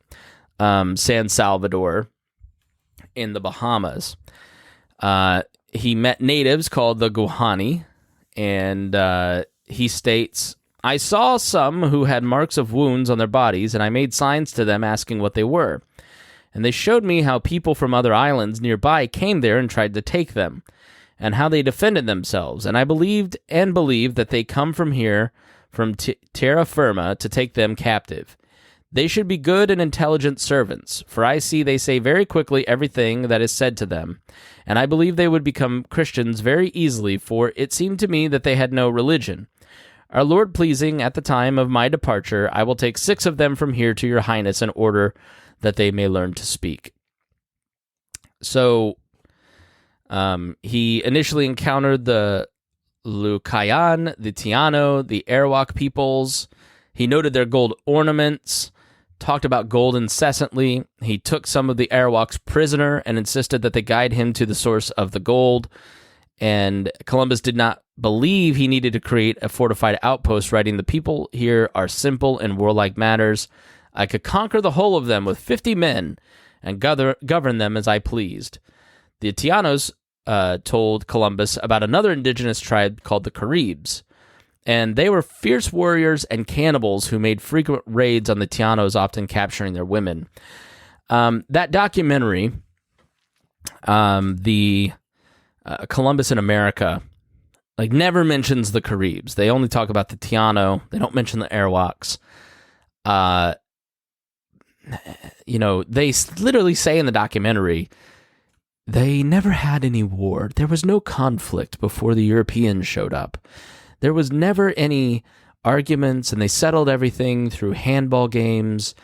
San Salvador in the Bahamas. He met natives called the Guhani, and he states, "I saw some who had marks of wounds on their bodies, and I made signs to them asking what they were. And they showed me how people from other islands nearby came there and tried to take them, and how they defended themselves. And I believed that they come from here, from terra firma, to take them captive. They should be good and intelligent servants, for I see they say very quickly everything that is said to them. And I believe they would become Christians very easily, for it seemed to me that they had no religion. Our Lord pleasing, at the time of my departure, I will take 6 of them from here to your highness in order that they may learn to speak." So he initially encountered the Lucayan, the Tiano, the Arawak peoples. He noted their gold ornaments, talked about gold incessantly. He took some of the Arawaks prisoner and insisted that they guide him to the source of the gold. And Columbus did not believe he needed to create a fortified outpost, writing, "The people here are simple in warlike matters. I could conquer the whole of them with 50 men and govern them as I pleased." The Tianos told Columbus about another indigenous tribe called the Caribs, and they were fierce warriors and cannibals who made frequent raids on the Tianos, often capturing their women. That documentary, the Columbus in America, never mentions the Caribs. They only talk about the Tiano. They don't mention the Arawaks. They literally say in the documentary, they never had any war. There was no conflict before the Europeans showed up. There was never any arguments, and they settled everything through handball games,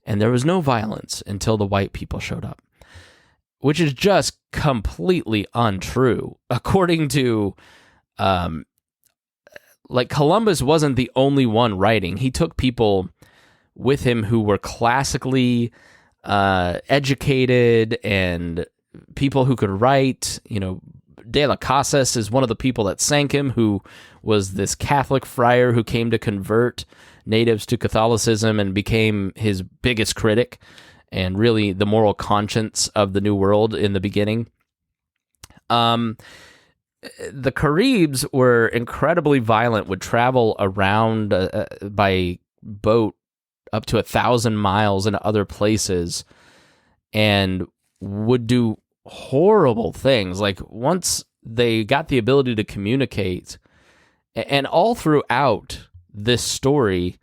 and there was no violence until the white people showed up, which is just completely untrue. According to, Columbus wasn't the only one writing. He took people with him who were classically educated and people who could write. De las Casas is one of the people that sank him, who was this Catholic friar who came to convert natives to Catholicism and became his biggest critic. and really the moral conscience of the New World in the beginning. The Caribs were incredibly violent, would travel around by boat up to 1,000 miles in other places, and would do horrible things. Like, once they got the ability to communicate, and all throughout this story,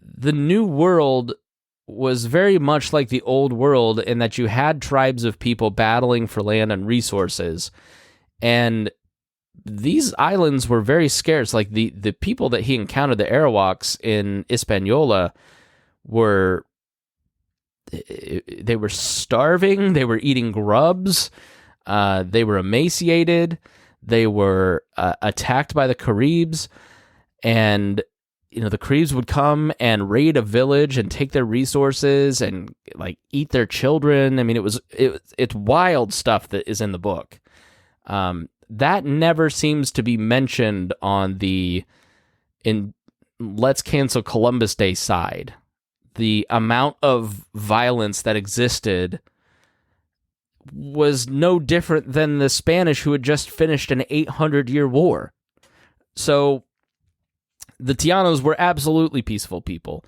the New World was very much like the Old World in that you had tribes of people battling for land and resources, and these islands were very scarce. Like, the people that he encountered, the Arawaks in Hispaniola, they were starving, they were eating grubs, they were emaciated, they were attacked by the Caribs, and the Caribs would come and raid a village and take their resources and like eat their children. I mean, it's wild stuff that is in the book. That never seems to be mentioned on in Let's Cancel Columbus Day side. The amount of violence that existed was no different than the Spanish, who had just finished an 800-year war. So the Tianos were absolutely peaceful people,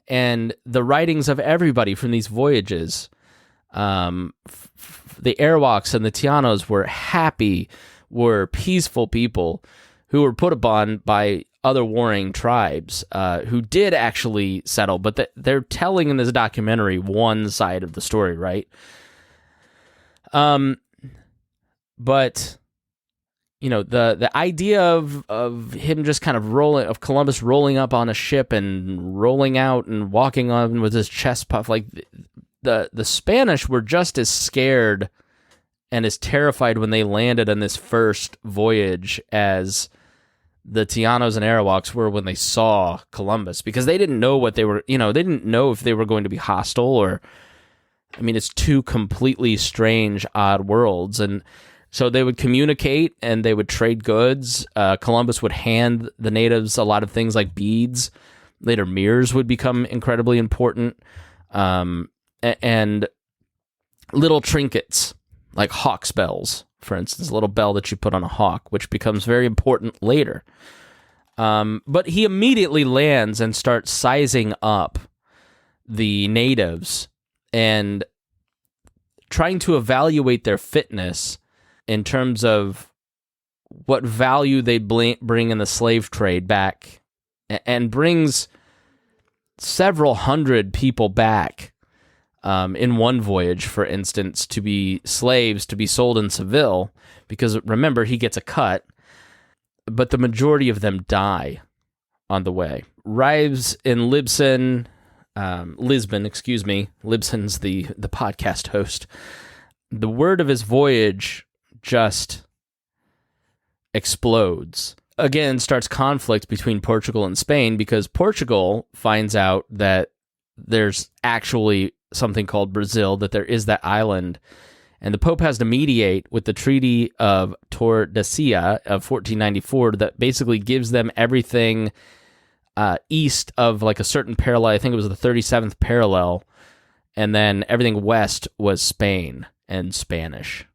and the writings of everybody from these voyages, the Arawaks and the Tianos were happy, were peaceful people who were put upon by other warring tribes who did actually settle, but they're telling in this documentary one side of the story, right? But the idea of him just kind of Columbus rolling up on a ship and rolling out and walking on with his chest puffed, like the Spanish were just as scared and as terrified when they landed on this first voyage as the Tianos and Arawaks were when they saw Columbus, because they didn't know what they were, they didn't know if they were going to be hostile or, I mean, it's two completely strange, odd worlds. And so they would communicate and they would trade goods. Columbus would hand the natives a lot of things like beads. Later, mirrors would become incredibly important. And little trinkets like hawk's bells, for instance, a little bell that you put on a hawk, which becomes very important later. But he immediately lands and starts sizing up the natives and trying to evaluate their fitness in terms of what value they bring in the slave trade back, and brings several hundred people back in one voyage, for instance, to be slaves to be sold in Seville, because remember, he gets a cut, but the majority of them die on the way. Arrives in Lisbon, Libson's the podcast host. The word of his voyage just explodes. Again, starts conflict between Portugal and Spain, because Portugal finds out that there's actually something called Brazil, that there is that island, and the Pope has to mediate with the Treaty of Tordesillas of 1494 that basically gives them everything east of like a certain parallel. I think it was the 37th parallel, and then everything west was Spain and Spanish.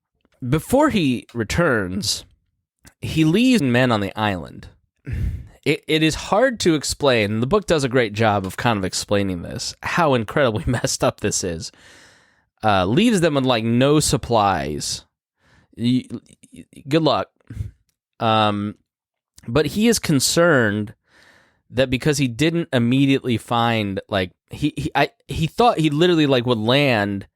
Before he returns, he leaves men on the island. It is hard to explain. The book does a great job of kind of explaining this, how incredibly messed up this is. Leaves them with like no supplies. Good luck. But he is concerned that because he didn't immediately find, like, he thought he literally like would land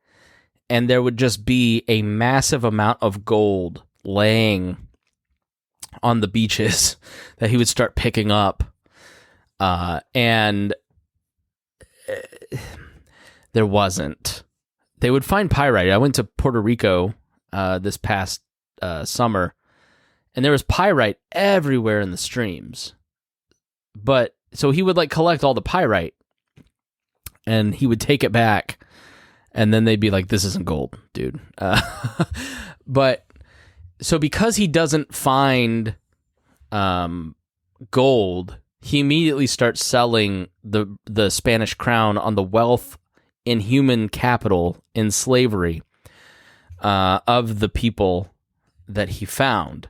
and there would just be a massive amount of gold laying on the beaches that he would start picking up. And there wasn't. They would find pyrite. I went to Puerto Rico this past summer, and there was pyrite everywhere in the streams. But so he would like collect all the pyrite, and he would take it back, and then they'd be like, "This isn't gold, dude." But so because he doesn't find gold, he immediately starts selling the Spanish crown on the wealth inhuman capital in slavery of the people that he found.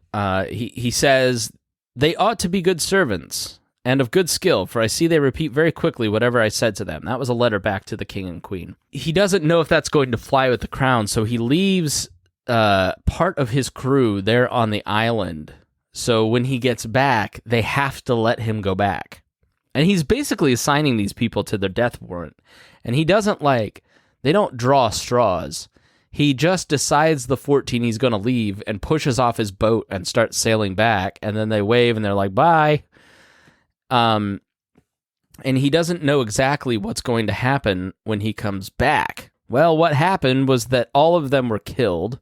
He says, "They ought to be good servants and of good skill, for I see they repeat very quickly whatever I said to them." That was a letter back to the king and queen. He doesn't know if that's going to fly with the crown, so he leaves part of his crew there on the island. So when he gets back, they have to let him go back. And he's basically assigning these people to their death warrant. And he doesn't they don't draw straws. He just decides the 14 he's going to leave and pushes off his boat and starts sailing back. And then they wave and they're like, bye. And he doesn't know exactly what's going to happen when he comes back. Well, what happened was that all of them were killed.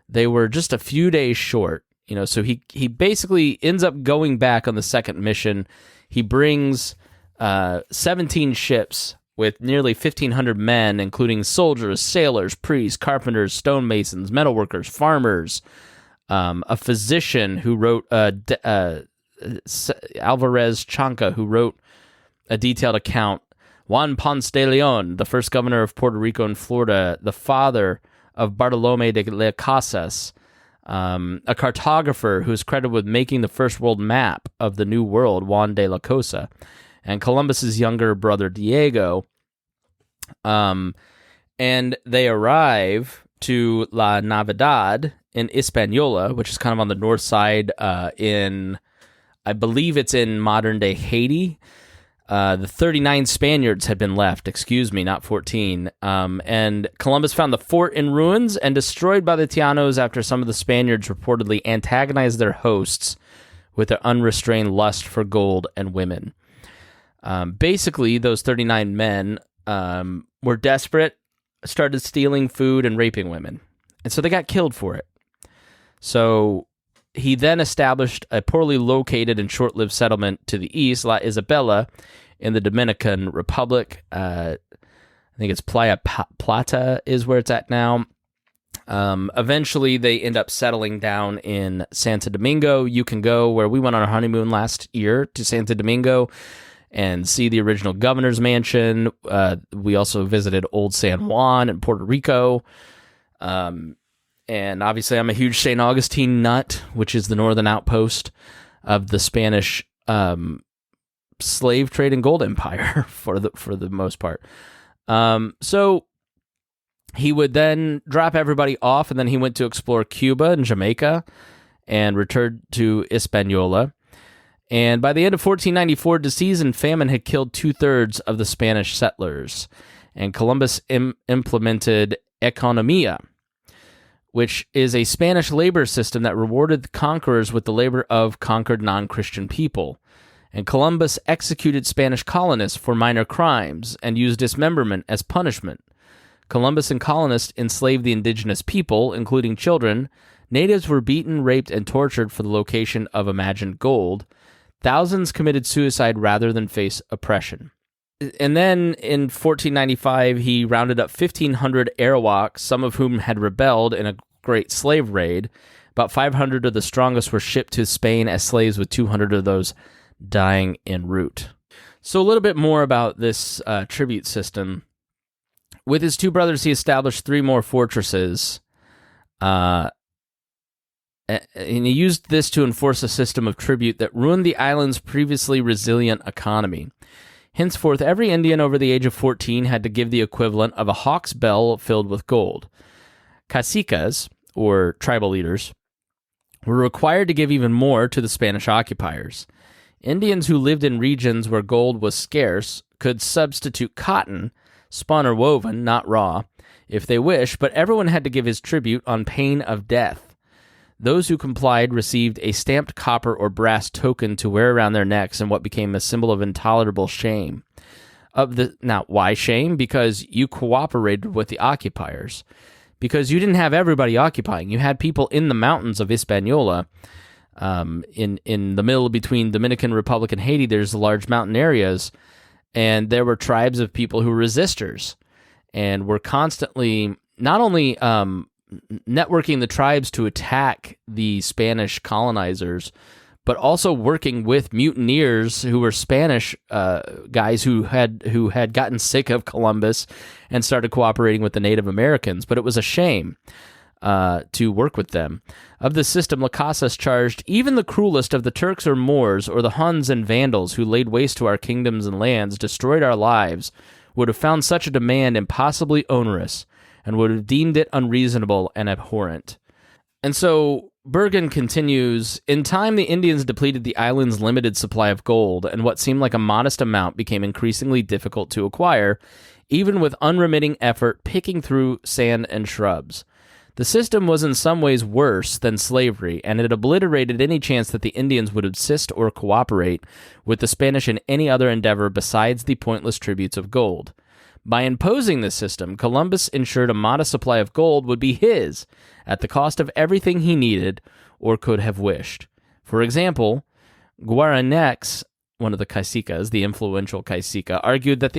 They were just a few days short. So he basically ends up going back on the second mission. He brings 17 ships with nearly 1,500 men, including soldiers, sailors, priests, carpenters, stonemasons, metalworkers, farmers, a physician who wrote, Alvarez Chanca, who wrote a detailed account, Juan Ponce de Leon, the first governor of Puerto Rico and Florida, the father of Bartolome de las Casas, a cartographer who is credited with making the first world map of the New World, Juan de la Cosa, and Columbus's younger brother Diego. And they arrive to La Navidad in Hispaniola, which is kind of on the north side I believe it's in modern-day Haiti. The 39 Spaniards had been left, not 14. And Columbus found the fort in ruins and destroyed by the Tianos after some of the Spaniards reportedly antagonized their hosts with their unrestrained lust for gold and women. Basically, those 39 men were desperate, started stealing food and raping women. And so they got killed for it. So he then established a poorly located and short-lived settlement to the east, La Isabela, in the Dominican Republic. I think it's Playa Plata is where it's at now. Eventually, they end up settling down in Santa Domingo. You can go where we went on our honeymoon last year to Santa Domingo and see the original governor's mansion. We also visited Old San Juan in Puerto Rico. And obviously, I'm a huge St. Augustine nut, which is the northern outpost of the Spanish slave trade and gold empire for the most part. So he would then drop everybody off, and then he went to explore Cuba and Jamaica and returned to Hispaniola. And by the end of 1494, disease and famine had killed 2/3 of the Spanish settlers, and Columbus implemented economia, which is a Spanish labor system that rewarded the conquerors with the labor of conquered non-Christian people. And Columbus executed Spanish colonists for minor crimes and used dismemberment as punishment. Columbus and colonists enslaved the indigenous people, including children. Natives were beaten, raped, and tortured for the location of imagined gold. Thousands committed suicide rather than face oppression. And then in 1495, he rounded up 1,500 Arawaks, some of whom had rebelled in a great slave raid. About 500 of the strongest were shipped to Spain as slaves, with 200 of those dying en route. So a little bit more about this tribute system. With his two brothers, he established 3 more fortresses. And he used this to enforce a system of tribute that ruined the island's previously resilient economy. Henceforth, every Indian over the age of 14 had to give the equivalent of a hawk's bell filled with gold. Caciques, or tribal leaders, were required to give even more to the Spanish occupiers. Indians who lived in regions where gold was scarce could substitute cotton, spun or woven, not raw, if they wished, but everyone had to give his tribute on pain of death. Those who complied received a stamped copper or brass token to wear around their necks in what became a symbol of intolerable shame. Now, why shame? Because you cooperated with the occupiers. Because you didn't have everybody occupying. You had people in the mountains of Hispaniola. In the middle between Dominican Republic and Haiti, there's large mountain areas, and there were tribes of people who were resistors and were constantly not only networking the tribes to attack the Spanish colonizers, but also working with mutineers who were Spanish guys who had gotten sick of Columbus and started cooperating with the Native Americans. But it was a shame to work with them. Of the system, Las Casas charged even the cruelest of the Turks or Moors or the Huns and Vandals who laid waste to our kingdoms and lands, destroyed our lives, would have found such a demand impossibly onerous, and would have deemed it unreasonable and abhorrent. And so Bergen continues, in time the Indians depleted the island's limited supply of gold, and what seemed like a modest amount became increasingly difficult to acquire, even with unremitting effort picking through sand and shrubs. The system was in some ways worse than slavery, and it obliterated any chance that the Indians would assist or cooperate with the Spanish in any other endeavor besides the pointless tributes of gold. By imposing this system, Columbus ensured a modest supply of gold would be his, at the cost of everything he needed or could have wished. For example, Guaranex, one of the caicicas, the influential caicica, argued that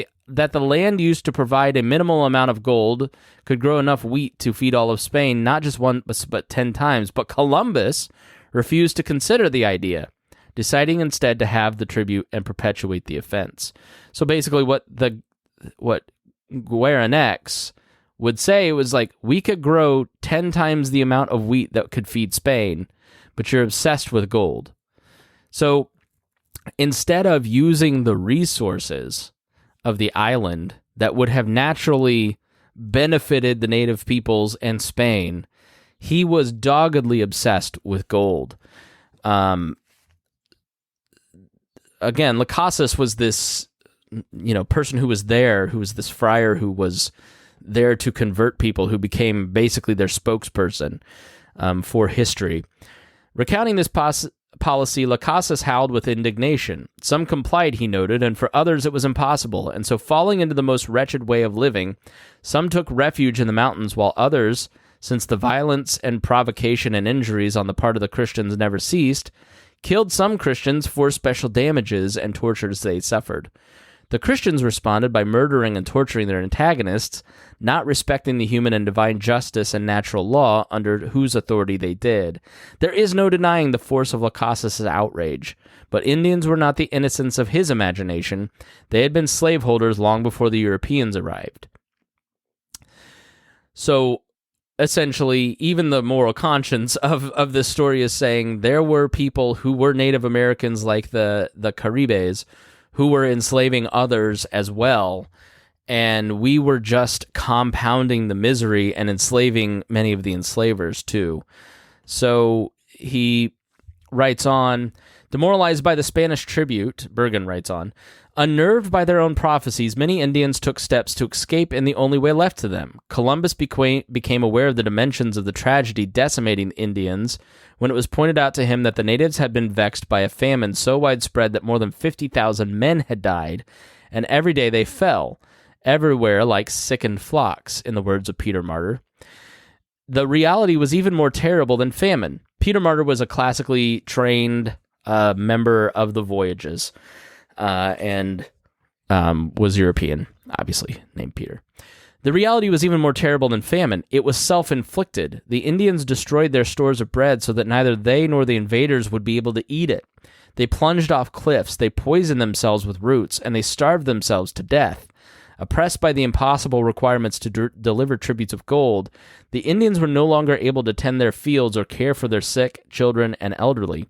the land used to provide a minimal amount of gold could grow enough wheat to feed all of Spain, not just once but 10 times. But Columbus refused to consider the idea, deciding instead to have the tribute and perpetuate the offense. So basically what Guaranex would say was like, we could grow 10 times the amount of wheat that could feed Spain, but you're obsessed with gold. So instead of using the resources of the island that would have naturally benefited the native peoples and Spain, he was doggedly obsessed with gold. Again, Las Casas was this, person who was there, who was this friar who was there to convert people, who became basically their spokesperson for history. Recounting this policy, Las Casas howled with indignation. Some complied, he noted, and for others it was impossible, and so falling into the most wretched way of living, some took refuge in the mountains, while others, since the violence and provocation and injuries on the part of the Christians never ceased, killed some Christians for special damages and tortures they suffered. The Christians responded by murdering and torturing their antagonists, not respecting the human and divine justice and natural law under whose authority they did. There is no denying the force of Las Casas' outrage, but Indians were not the innocents of his imagination. They had been slaveholders long before the Europeans arrived. So, essentially, even the moral conscience of this story is saying there were people who were Native Americans like the Caribes who were enslaving others as well, and we were just compounding the misery and enslaving many of the enslavers too. So he writes on, demoralized by the Spanish tribute, Bergen writes on, unnerved by their own prophecies, many Indians took steps to escape in the only way left to them. Columbus became aware of the dimensions of the tragedy decimating the Indians when it was pointed out to him that the natives had been vexed by a famine so widespread that more than 50,000 men had died, and every day they fell, everywhere like sickened flocks, in the words of Peter Martyr. The reality was even more terrible than famine. Peter Martyr was a classically trained member of the Voyages, and was European, obviously, named Peter. The reality was even more terrible than famine. It was self-inflicted. The Indians destroyed their stores of bread so that neither they nor the invaders would be able to eat it. They plunged off cliffs, they poisoned themselves with roots, and they starved themselves to death. Oppressed by the impossible requirements to deliver tributes of gold, the Indians were no longer able to tend their fields or care for their sick, children, and elderly.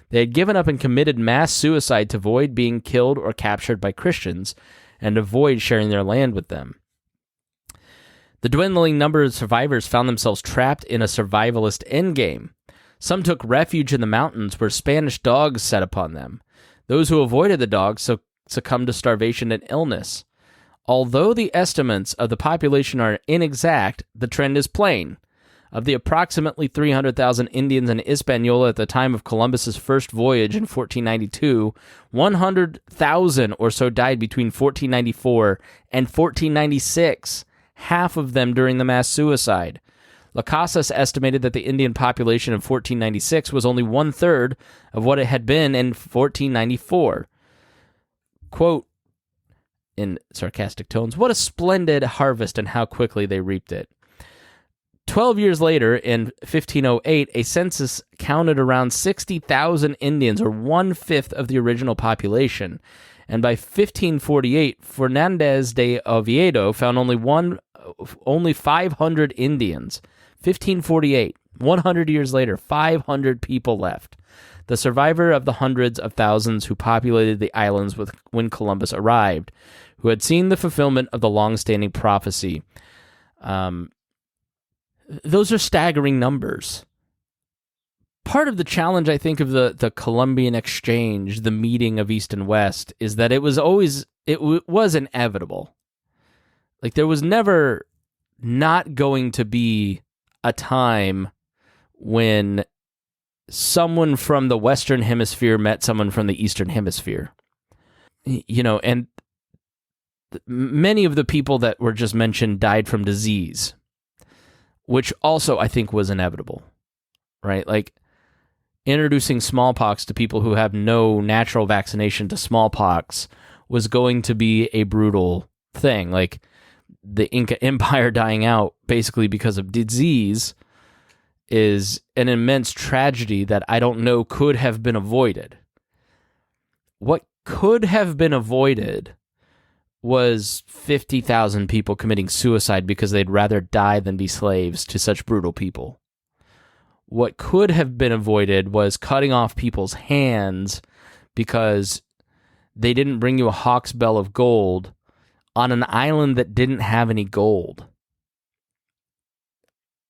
They had given up and committed mass suicide to avoid being killed or captured by Christians, and avoid sharing their land with them. The dwindling number of survivors found themselves trapped in a survivalist endgame. Some took refuge in the mountains where Spanish dogs set upon them. Those who avoided the dogs succumbed to starvation and illness. Although the estimates of the population are inexact, the trend is plain. Of the approximately 300,000 Indians in Hispaniola at the time of Columbus's first voyage in 1492, 100,000 or so died between 1494 and 1496, half of them during the mass suicide. Las Casas estimated that the Indian population in 1496 was only one-third of what it had been in 1494. Quote, in sarcastic tones, "What a splendid harvest and how quickly they reaped it." 12 years later, in 1508, a census counted around 60,000 Indians, or 1/5 of the original population. And by 1548, Fernandez de Oviedo found only 500 Indians. 1548, 100 years later, 500 people left. The survivor of the hundreds of thousands who populated the islands when Columbus arrived, who had seen the fulfillment of the long-standing prophecy. Those are staggering numbers. Part of the challenge, I think, of the Columbian exchange, the meeting of East and West, is that it was inevitable. Like, there was never not going to be a time when someone from the Western Hemisphere met someone from the Eastern Hemisphere. And many of the people that were just mentioned died from disease, which also I think was inevitable, right? Like, introducing smallpox to people who have no natural vaccination to smallpox was going to be a brutal thing. Like, the Inca Empire dying out basically because of disease is an immense tragedy that I don't know could have been avoided. What could have been avoided was 50,000 people committing suicide because they'd rather die than be slaves to such brutal people. What could have been avoided was cutting off people's hands because they didn't bring you a hawk's bell of gold on an island that didn't have any gold.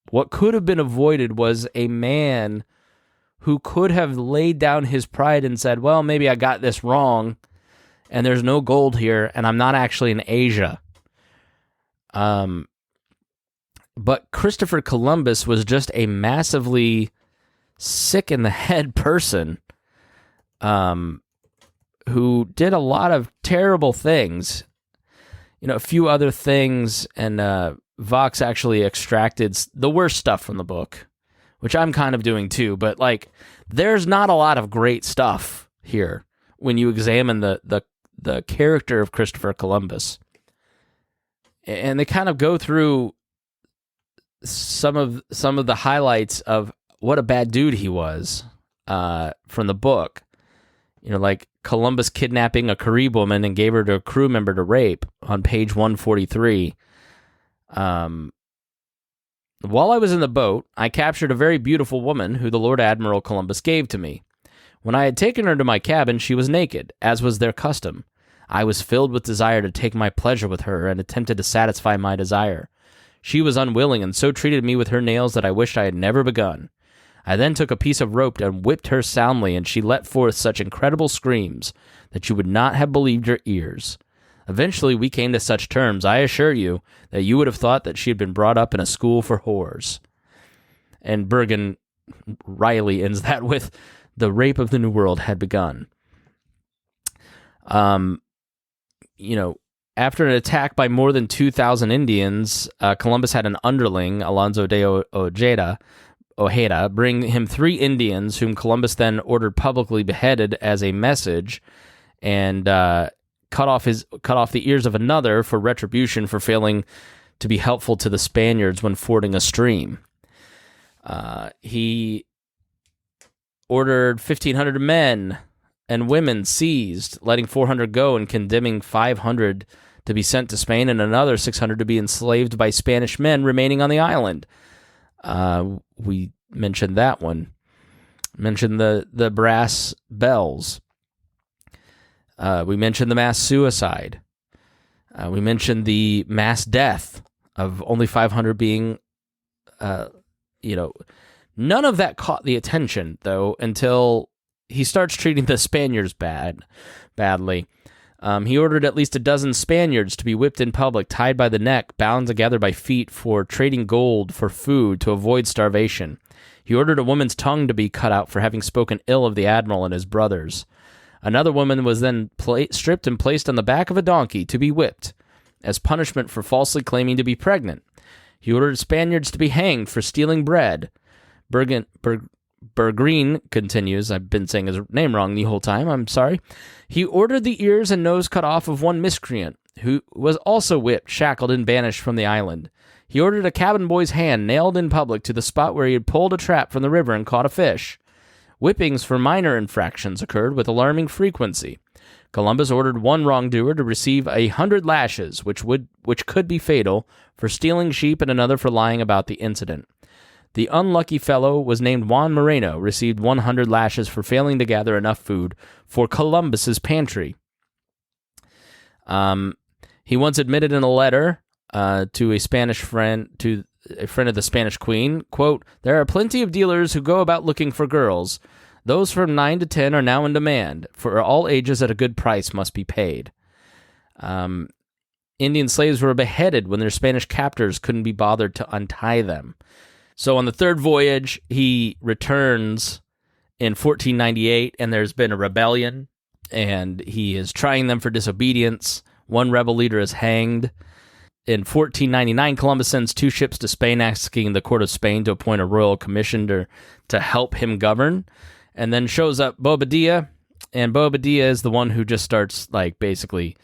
What could have been avoided was a man who could have laid down his pride and said, well, maybe I got this wrong, and there's no gold here, and I'm not actually in Asia. But Christopher Columbus was just a massively sick in the head person who did a lot of terrible things. A few other things, and Vox actually extracted the worst stuff from the book, which I'm kind of doing too, but like, there's not a lot of great stuff here when you examine the character of Christopher Columbus. And they kind of go through some of the highlights of what a bad dude he was from the book. Like Columbus kidnapping a Carib woman and gave her to a crew member to rape on page 143. While I was in the boat, I captured a very beautiful woman who the Lord Admiral Columbus gave to me. When I had taken her to my cabin, she was naked, as was their custom. I was filled with desire to take my pleasure with her and attempted to satisfy my desire. She was unwilling and so treated me with her nails that I wished I had never begun. I then took a piece of rope and whipped her soundly, and she let forth such incredible screams that you would not have believed your ears. Eventually, we came to such terms, I assure you, that you would have thought that she had been brought up in a school for whores. And Bergen Riley ends that with, the rape of the New World had begun. After an attack by more than 2,000 Indians, Columbus had an underling, Alonso de Ojeda, bring him 3 Indians, whom Columbus then ordered publicly beheaded as a message, and cut off the ears of another for retribution for failing to be helpful to the Spaniards when fording a stream. He ordered 1,500 men and women seized, letting 400 go and condemning 500 to be sent to Spain and another 600 to be enslaved by Spanish men remaining on the island. We mentioned that one. Mentioned the brass bells. We mentioned the mass suicide. We mentioned the mass death of only 500 being, none of that caught the attention, though, until he starts treating the Spaniards badly. He ordered at least a dozen Spaniards to be whipped in public, tied by the neck, bound together by feet for trading gold for food to avoid starvation. He ordered a woman's tongue to be cut out for having spoken ill of the admiral and his brothers. Another woman was then stripped and placed on the back of a donkey to be whipped, as punishment for falsely claiming to be pregnant. He ordered Spaniards to be hanged for stealing bread. Bergreen continues, I've been saying his name wrong the whole time, I'm sorry. He ordered the ears and nose cut off of one miscreant, who was also whipped, shackled, and banished from the island. He ordered a cabin boy's hand nailed in public to the spot where he had pulled a trap from the river and caught a fish. Whippings for minor infractions occurred with alarming frequency. Columbus ordered one wrongdoer to receive 100 lashes, which could be fatal, for stealing sheep, and another for lying about the incident. The unlucky fellow was named Juan Moreno, received 100 lashes for failing to gather enough food for Columbus's pantry. He once admitted in a letter to a Spanish friend, to a friend of the Spanish queen, quote, "There are plenty of dealers who go about looking for girls. Those from 9 to 10 are now in demand. For all ages at a good price must be paid." Indian slaves were beheaded when their Spanish captors couldn't be bothered to untie them. So on the third voyage, he returns in 1498, and there's been a rebellion, and he is trying them for disobedience. One rebel leader is hanged. In 1499, Columbus sends 2 ships to Spain, asking the court of Spain to appoint a royal commission to help him govern, and then shows up Bobadilla, and Bobadilla is the one who just starts, like, basically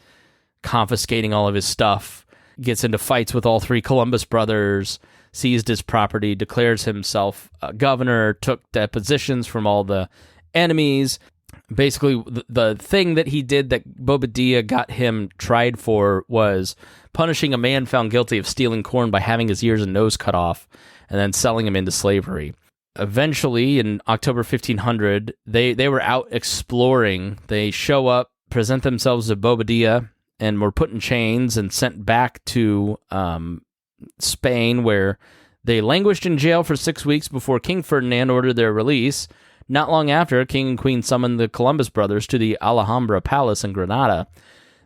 confiscating all of his stuff, gets into fights with all 3 Columbus brothers, seized his property, declares himself governor, took depositions from all the enemies. Basically, the thing that he did that Bobadilla got him tried for was punishing a man found guilty of stealing corn by having his ears and nose cut off and then selling him into slavery. Eventually, in October 1500, they were out exploring. They show up, present themselves to Bobadilla, and were put in chains and sent back to Spain, where they languished in jail for 6 weeks before King Ferdinand ordered their release. Not long after, King and Queen summoned the Columbus brothers to the Alhambra Palace in Granada.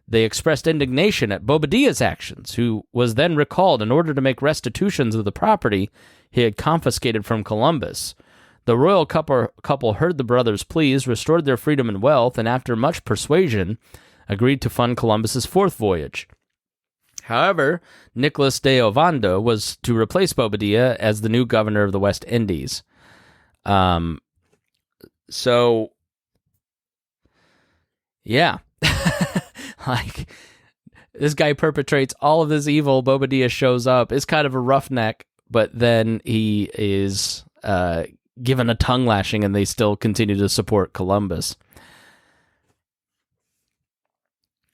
They expressed indignation at Bobadilla's actions, who was then recalled in order to make restitutions of the property he had confiscated from Columbus. The royal couple heard the brothers' pleas, restored their freedom and wealth, and after much persuasion, agreed to fund Columbus's 4th voyage. However, Nicholas de Ovando was to replace Bobadilla as the new governor of the West Indies. So, yeah. Like, this guy perpetrates all of this evil. Bobadilla shows up. It's kind of a roughneck, but then he is given a tongue lashing, and they still continue to support Columbus.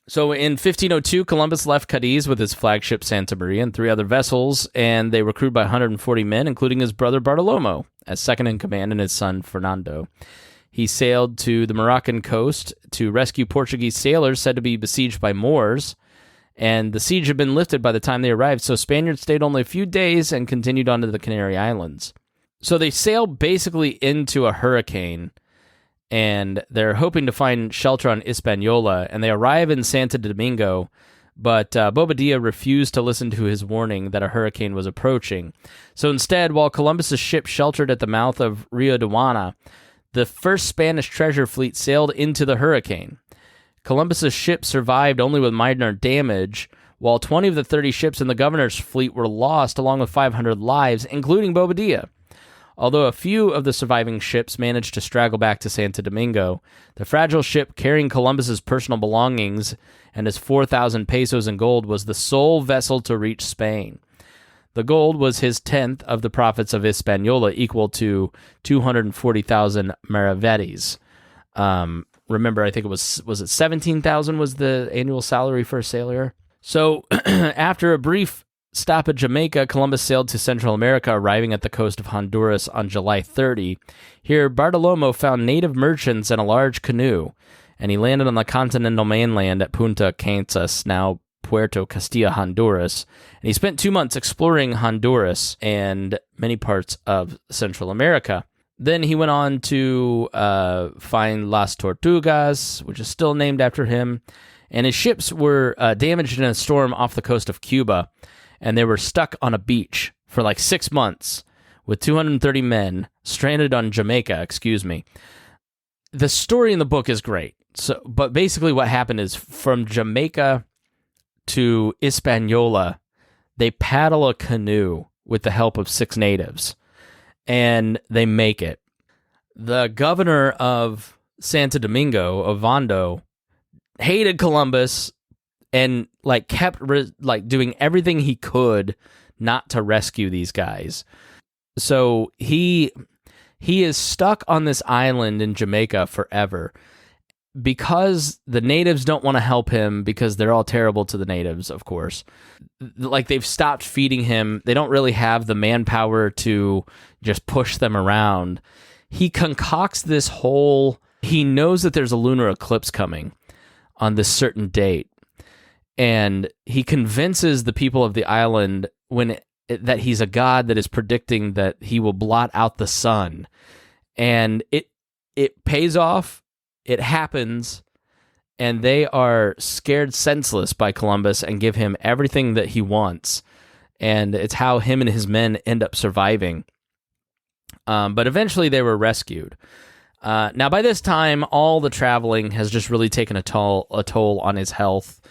So in 1502, Columbus left Cadiz with his flagship Santa Maria and 3 other vessels, and they were crewed by 140 men, including his brother Bartolomeo, as second in command, and his son Fernando. He sailed to the Moroccan coast to rescue Portuguese sailors said to be besieged by Moors, and the siege had been lifted by the time they arrived, so Spaniards stayed only a few days and continued on to the Canary Islands. So they sailed basically into a hurricane, and they're hoping to find shelter on Hispaniola, and they arrive in Santa Domingo, but Bobadilla refused to listen to his warning that a hurricane was approaching. So instead, while Columbus's ship sheltered at the mouth of Rio de Juana, the first Spanish treasure fleet sailed into the hurricane. Columbus's ship survived only with minor damage, while 20 of the 30 ships in the governor's fleet were lost, along with 500 lives, including Bobadilla. Although a few of the surviving ships managed to straggle back to Santa Domingo, the fragile ship carrying Columbus's personal belongings and his 4,000 pesos in gold was the sole vessel to reach Spain. The gold was his 10th of the profits of Hispaniola, equal to 240,000 maravedis. Remember, I think it was it 17,000 was the annual salary for a sailor? So after a brief stop at Jamaica, Columbus sailed to Central America, arriving at the coast of Honduras on July 30. Here, Bartolomeo found native merchants in a large canoe, and he landed on the continental mainland at Punta Kansas, now Puerto Castilla, Honduras. And he spent 2 months exploring Honduras and many parts of Central America. Then he went on to find Las Tortugas, which is still named after him, and his ships were damaged in a storm off the coast of Cuba, and they were stuck on a beach for like 6 months with 230 men stranded on Jamaica, The story in the book is great. But basically what happened is from Jamaica to Hispaniola, they paddle a canoe with the help of 6 natives, and they make it. The governor of Santa Domingo, Ovando, hated Columbus and like kept like doing everything he could not to rescue these guys. So he is stuck on this island in Jamaica forever because the natives don't want to help him because they're all terrible to the natives, of course. Like, they've stopped feeding him. They don't really have the manpower to just push them around. He concocts this whole... He knows that there's a lunar eclipse coming on this certain date, and he convinces the people of the island that he's a god that is predicting that he will blot out the sun. And it pays off. It happens, and they are scared senseless by Columbus and give him everything that he wants. And it's how him and his men end up surviving. But eventually they were rescued. Now, by this time, all the traveling has just really taken a toll on his health.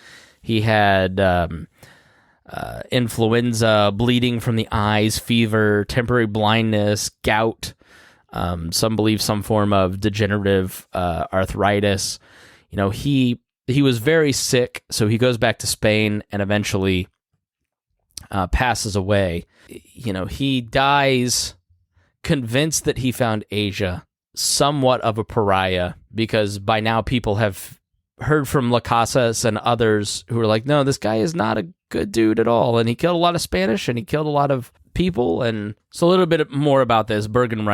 He had influenza, bleeding from the eyes, fever, temporary blindness, gout. Some believe some form of degenerative arthritis. You know, he was very sick, so he goes back to Spain and eventually passes away. You know, he dies convinced that he found Asia somewhat of a pariah, because by now people have heard from Las Casas and others who are like, no, this guy is not a good dude at all, and he killed a lot of Spanish, and he killed a lot of people. And so a little bit more about this. Bergreen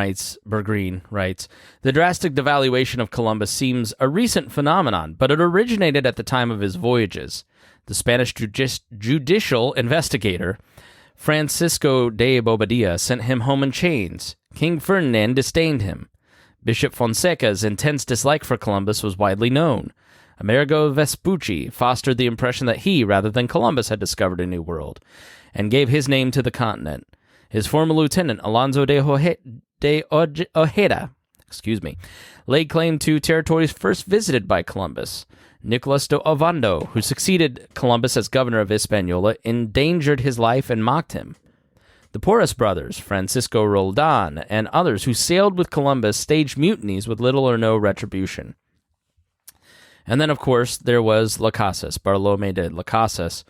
writes, the drastic devaluation of Columbus seems a recent phenomenon, but it originated at the time of his voyages. The Spanish judicial investigator Francisco de Bobadilla sent him home in chains. King Ferdinand disdained him. Bishop Fonseca's intense dislike for Columbus was widely known. Amerigo Vespucci fostered the impression that he, rather than Columbus, had discovered a new world, and gave his name to the continent. His former lieutenant, Alonso de Ojeda, laid claim to territories first visited by Columbus. Nicolas de Ovando, who succeeded Columbus as governor of Hispaniola, endangered his life and mocked him. The Porras brothers, Francisco Roldan, and others who sailed with Columbus staged mutinies with little or no retribution. And then, of course, there was Las Casas, Bartolomé de Las Casas,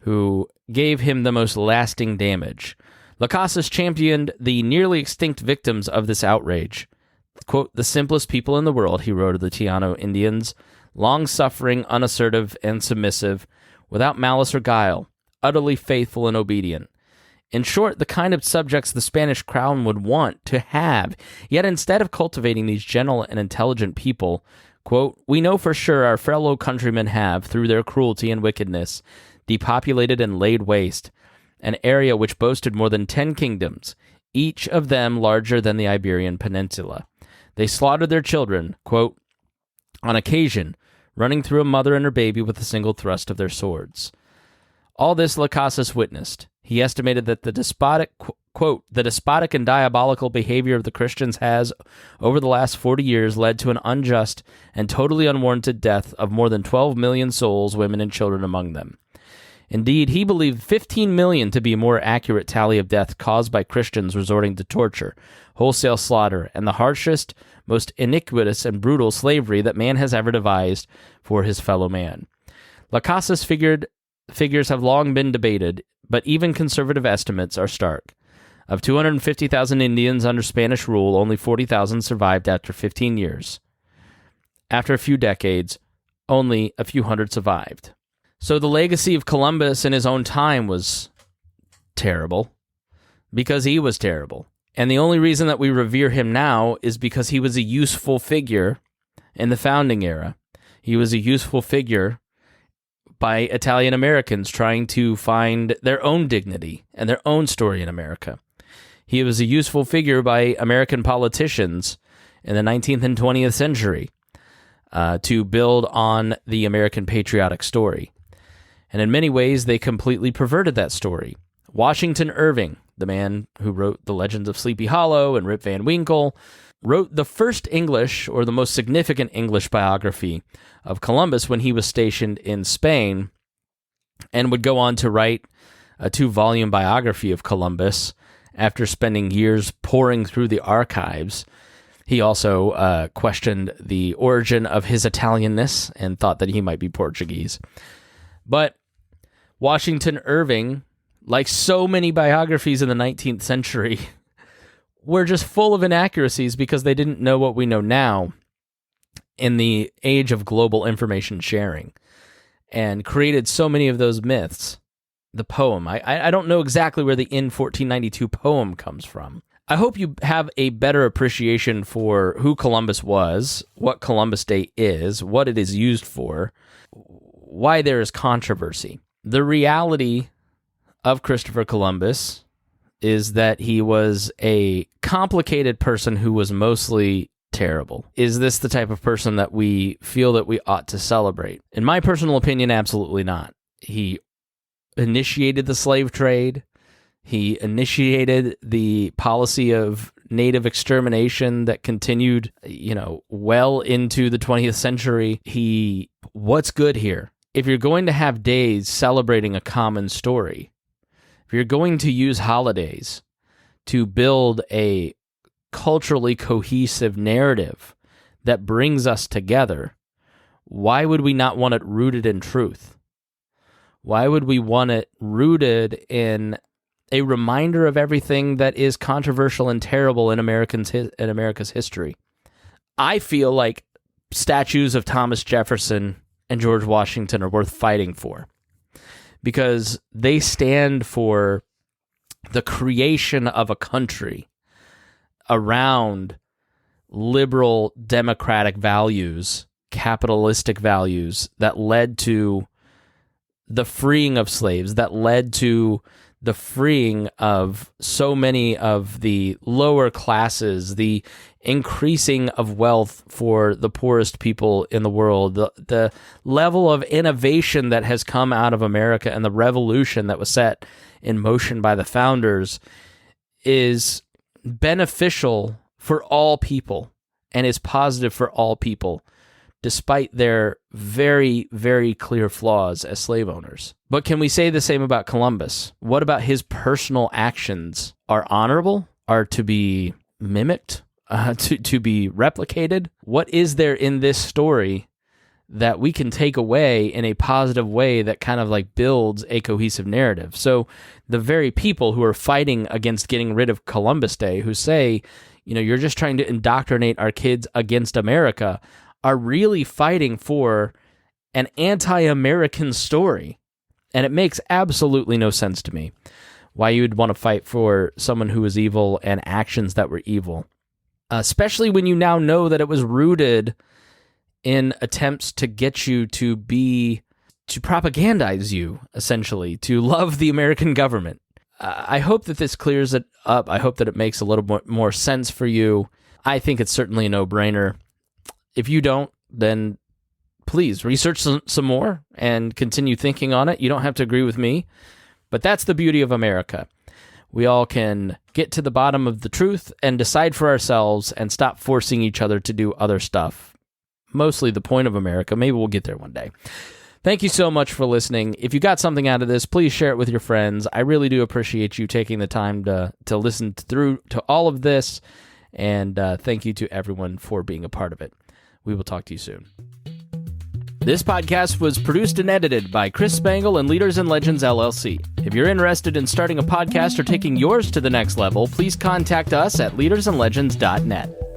who gave him the most lasting damage. Las Casas championed the nearly extinct victims of this outrage. Quote, the simplest people in the world, he wrote of the Taino Indians, long-suffering, unassertive, and submissive, without malice or guile, utterly faithful and obedient. In short, the kind of subjects the Spanish crown would want to have. Yet instead of cultivating these gentle and intelligent people, quote, we know for sure our fellow countrymen have, through their cruelty and wickedness, depopulated and laid waste an area which boasted more than 10 kingdoms, each of them larger than the Iberian Peninsula. They slaughtered their children, quote, on occasion, running through a mother and her baby with a single thrust of their swords. All this Las Casas witnessed. He estimated that the despotic, quote, the despotic and diabolical behavior of the Christians has, over the last 40 years, led to an unjust and totally unwarranted death of more than 12 million souls, women and children among them. Indeed, he believed 15 million to be a more accurate tally of death caused by Christians resorting to torture, wholesale slaughter, and the harshest, most iniquitous and brutal slavery that man has ever devised for his fellow man. Las Casas figures have long been debated, but even conservative estimates are stark. Of 250,000 Indians under Spanish rule, only 40,000 survived after 15 years. After a few decades, only a few hundred survived. So the legacy of Columbus in his own time was terrible, because he was terrible. And the only reason that we revere him now is because he was a useful figure in the founding era. He was a useful figure by Italian Americans trying to find their own dignity and their own story in America. He was a useful figure by American politicians in the 19th and 20th century to build on the American patriotic story. And in many ways, they completely perverted that story. Washington Irving, the man who wrote The Legends of Sleepy Hollow and Rip Van Winkle, wrote the first English, or the most significant English biography of Columbus when he was stationed in Spain, and would go on to write a 2-volume biography of Columbus after spending years poring through the archives. He also questioned the origin of his Italianness and thought that he might be Portuguese. But Washington Irving, like so many biographies in the 19th century, were just full of inaccuracies because they didn't know what we know now in the age of global information sharing, and created so many of those myths. The poem, I don't know exactly where the In 1492 poem comes from. I hope you have a better appreciation for who Columbus was, what Columbus Day is, what it is used for, why there is controversy. The reality of Christopher Columbus is that he was a complicated person who was mostly terrible. Is this the type of person that we feel that we ought to celebrate? In my personal opinion, absolutely not. He initiated the slave trade. He initiated the policy of native extermination that continued, well into the 20th century. What's good here? If you're going to have days celebrating a common story, if you're going to use holidays to build a culturally cohesive narrative that brings us together, why would we not want it rooted in truth? Why would we want it rooted in a reminder of everything that is controversial and terrible in America's history? I feel like statues of Thomas Jefferson and George Washington are worth fighting for, because they stand for the creation of a country around liberal democratic values, capitalistic values that led to the freeing of slaves, that led to the freeing of so many of the lower classes, the increasing of wealth for the poorest people in the world, the level of innovation that has come out of America and the revolution that was set in motion by the founders is beneficial for all people and is positive for all people, despite their very, very clear flaws as slave owners. But can we say the same about Columbus? What about his personal actions are honorable, are to be mimicked, to be replicated? What is there in this story that we can take away in a positive way that kind of like builds a cohesive narrative? So the very people who are fighting against getting rid of Columbus Day, who say, you're just trying to indoctrinate our kids against America, are really fighting for an anti-American story. And it makes absolutely no sense to me why you would want to fight for someone who was evil and actions that were evil, especially when you now know that it was rooted in attempts to get you to propagandize you, essentially, to love the American government. I hope that this clears it up. I hope that it makes a little bit more sense for you. I think it's certainly a no-brainer. If you don't, then please research some more and continue thinking on it. You don't have to agree with me, but that's the beauty of America. We all can get to the bottom of the truth and decide for ourselves and stop forcing each other to do other stuff. Mostly the point of America. Maybe we'll get there one day. Thank you so much for listening. If you got something out of this, please share it with your friends. I really do appreciate you taking the time to listen through to all of this, and thank you to everyone for being a part of it. We will talk to you soon. This podcast was produced and edited by Chris Spangle and Leaders and Legends, LLC. If you're interested in starting a podcast or taking yours to the next level, please contact us at leadersandlegends.net.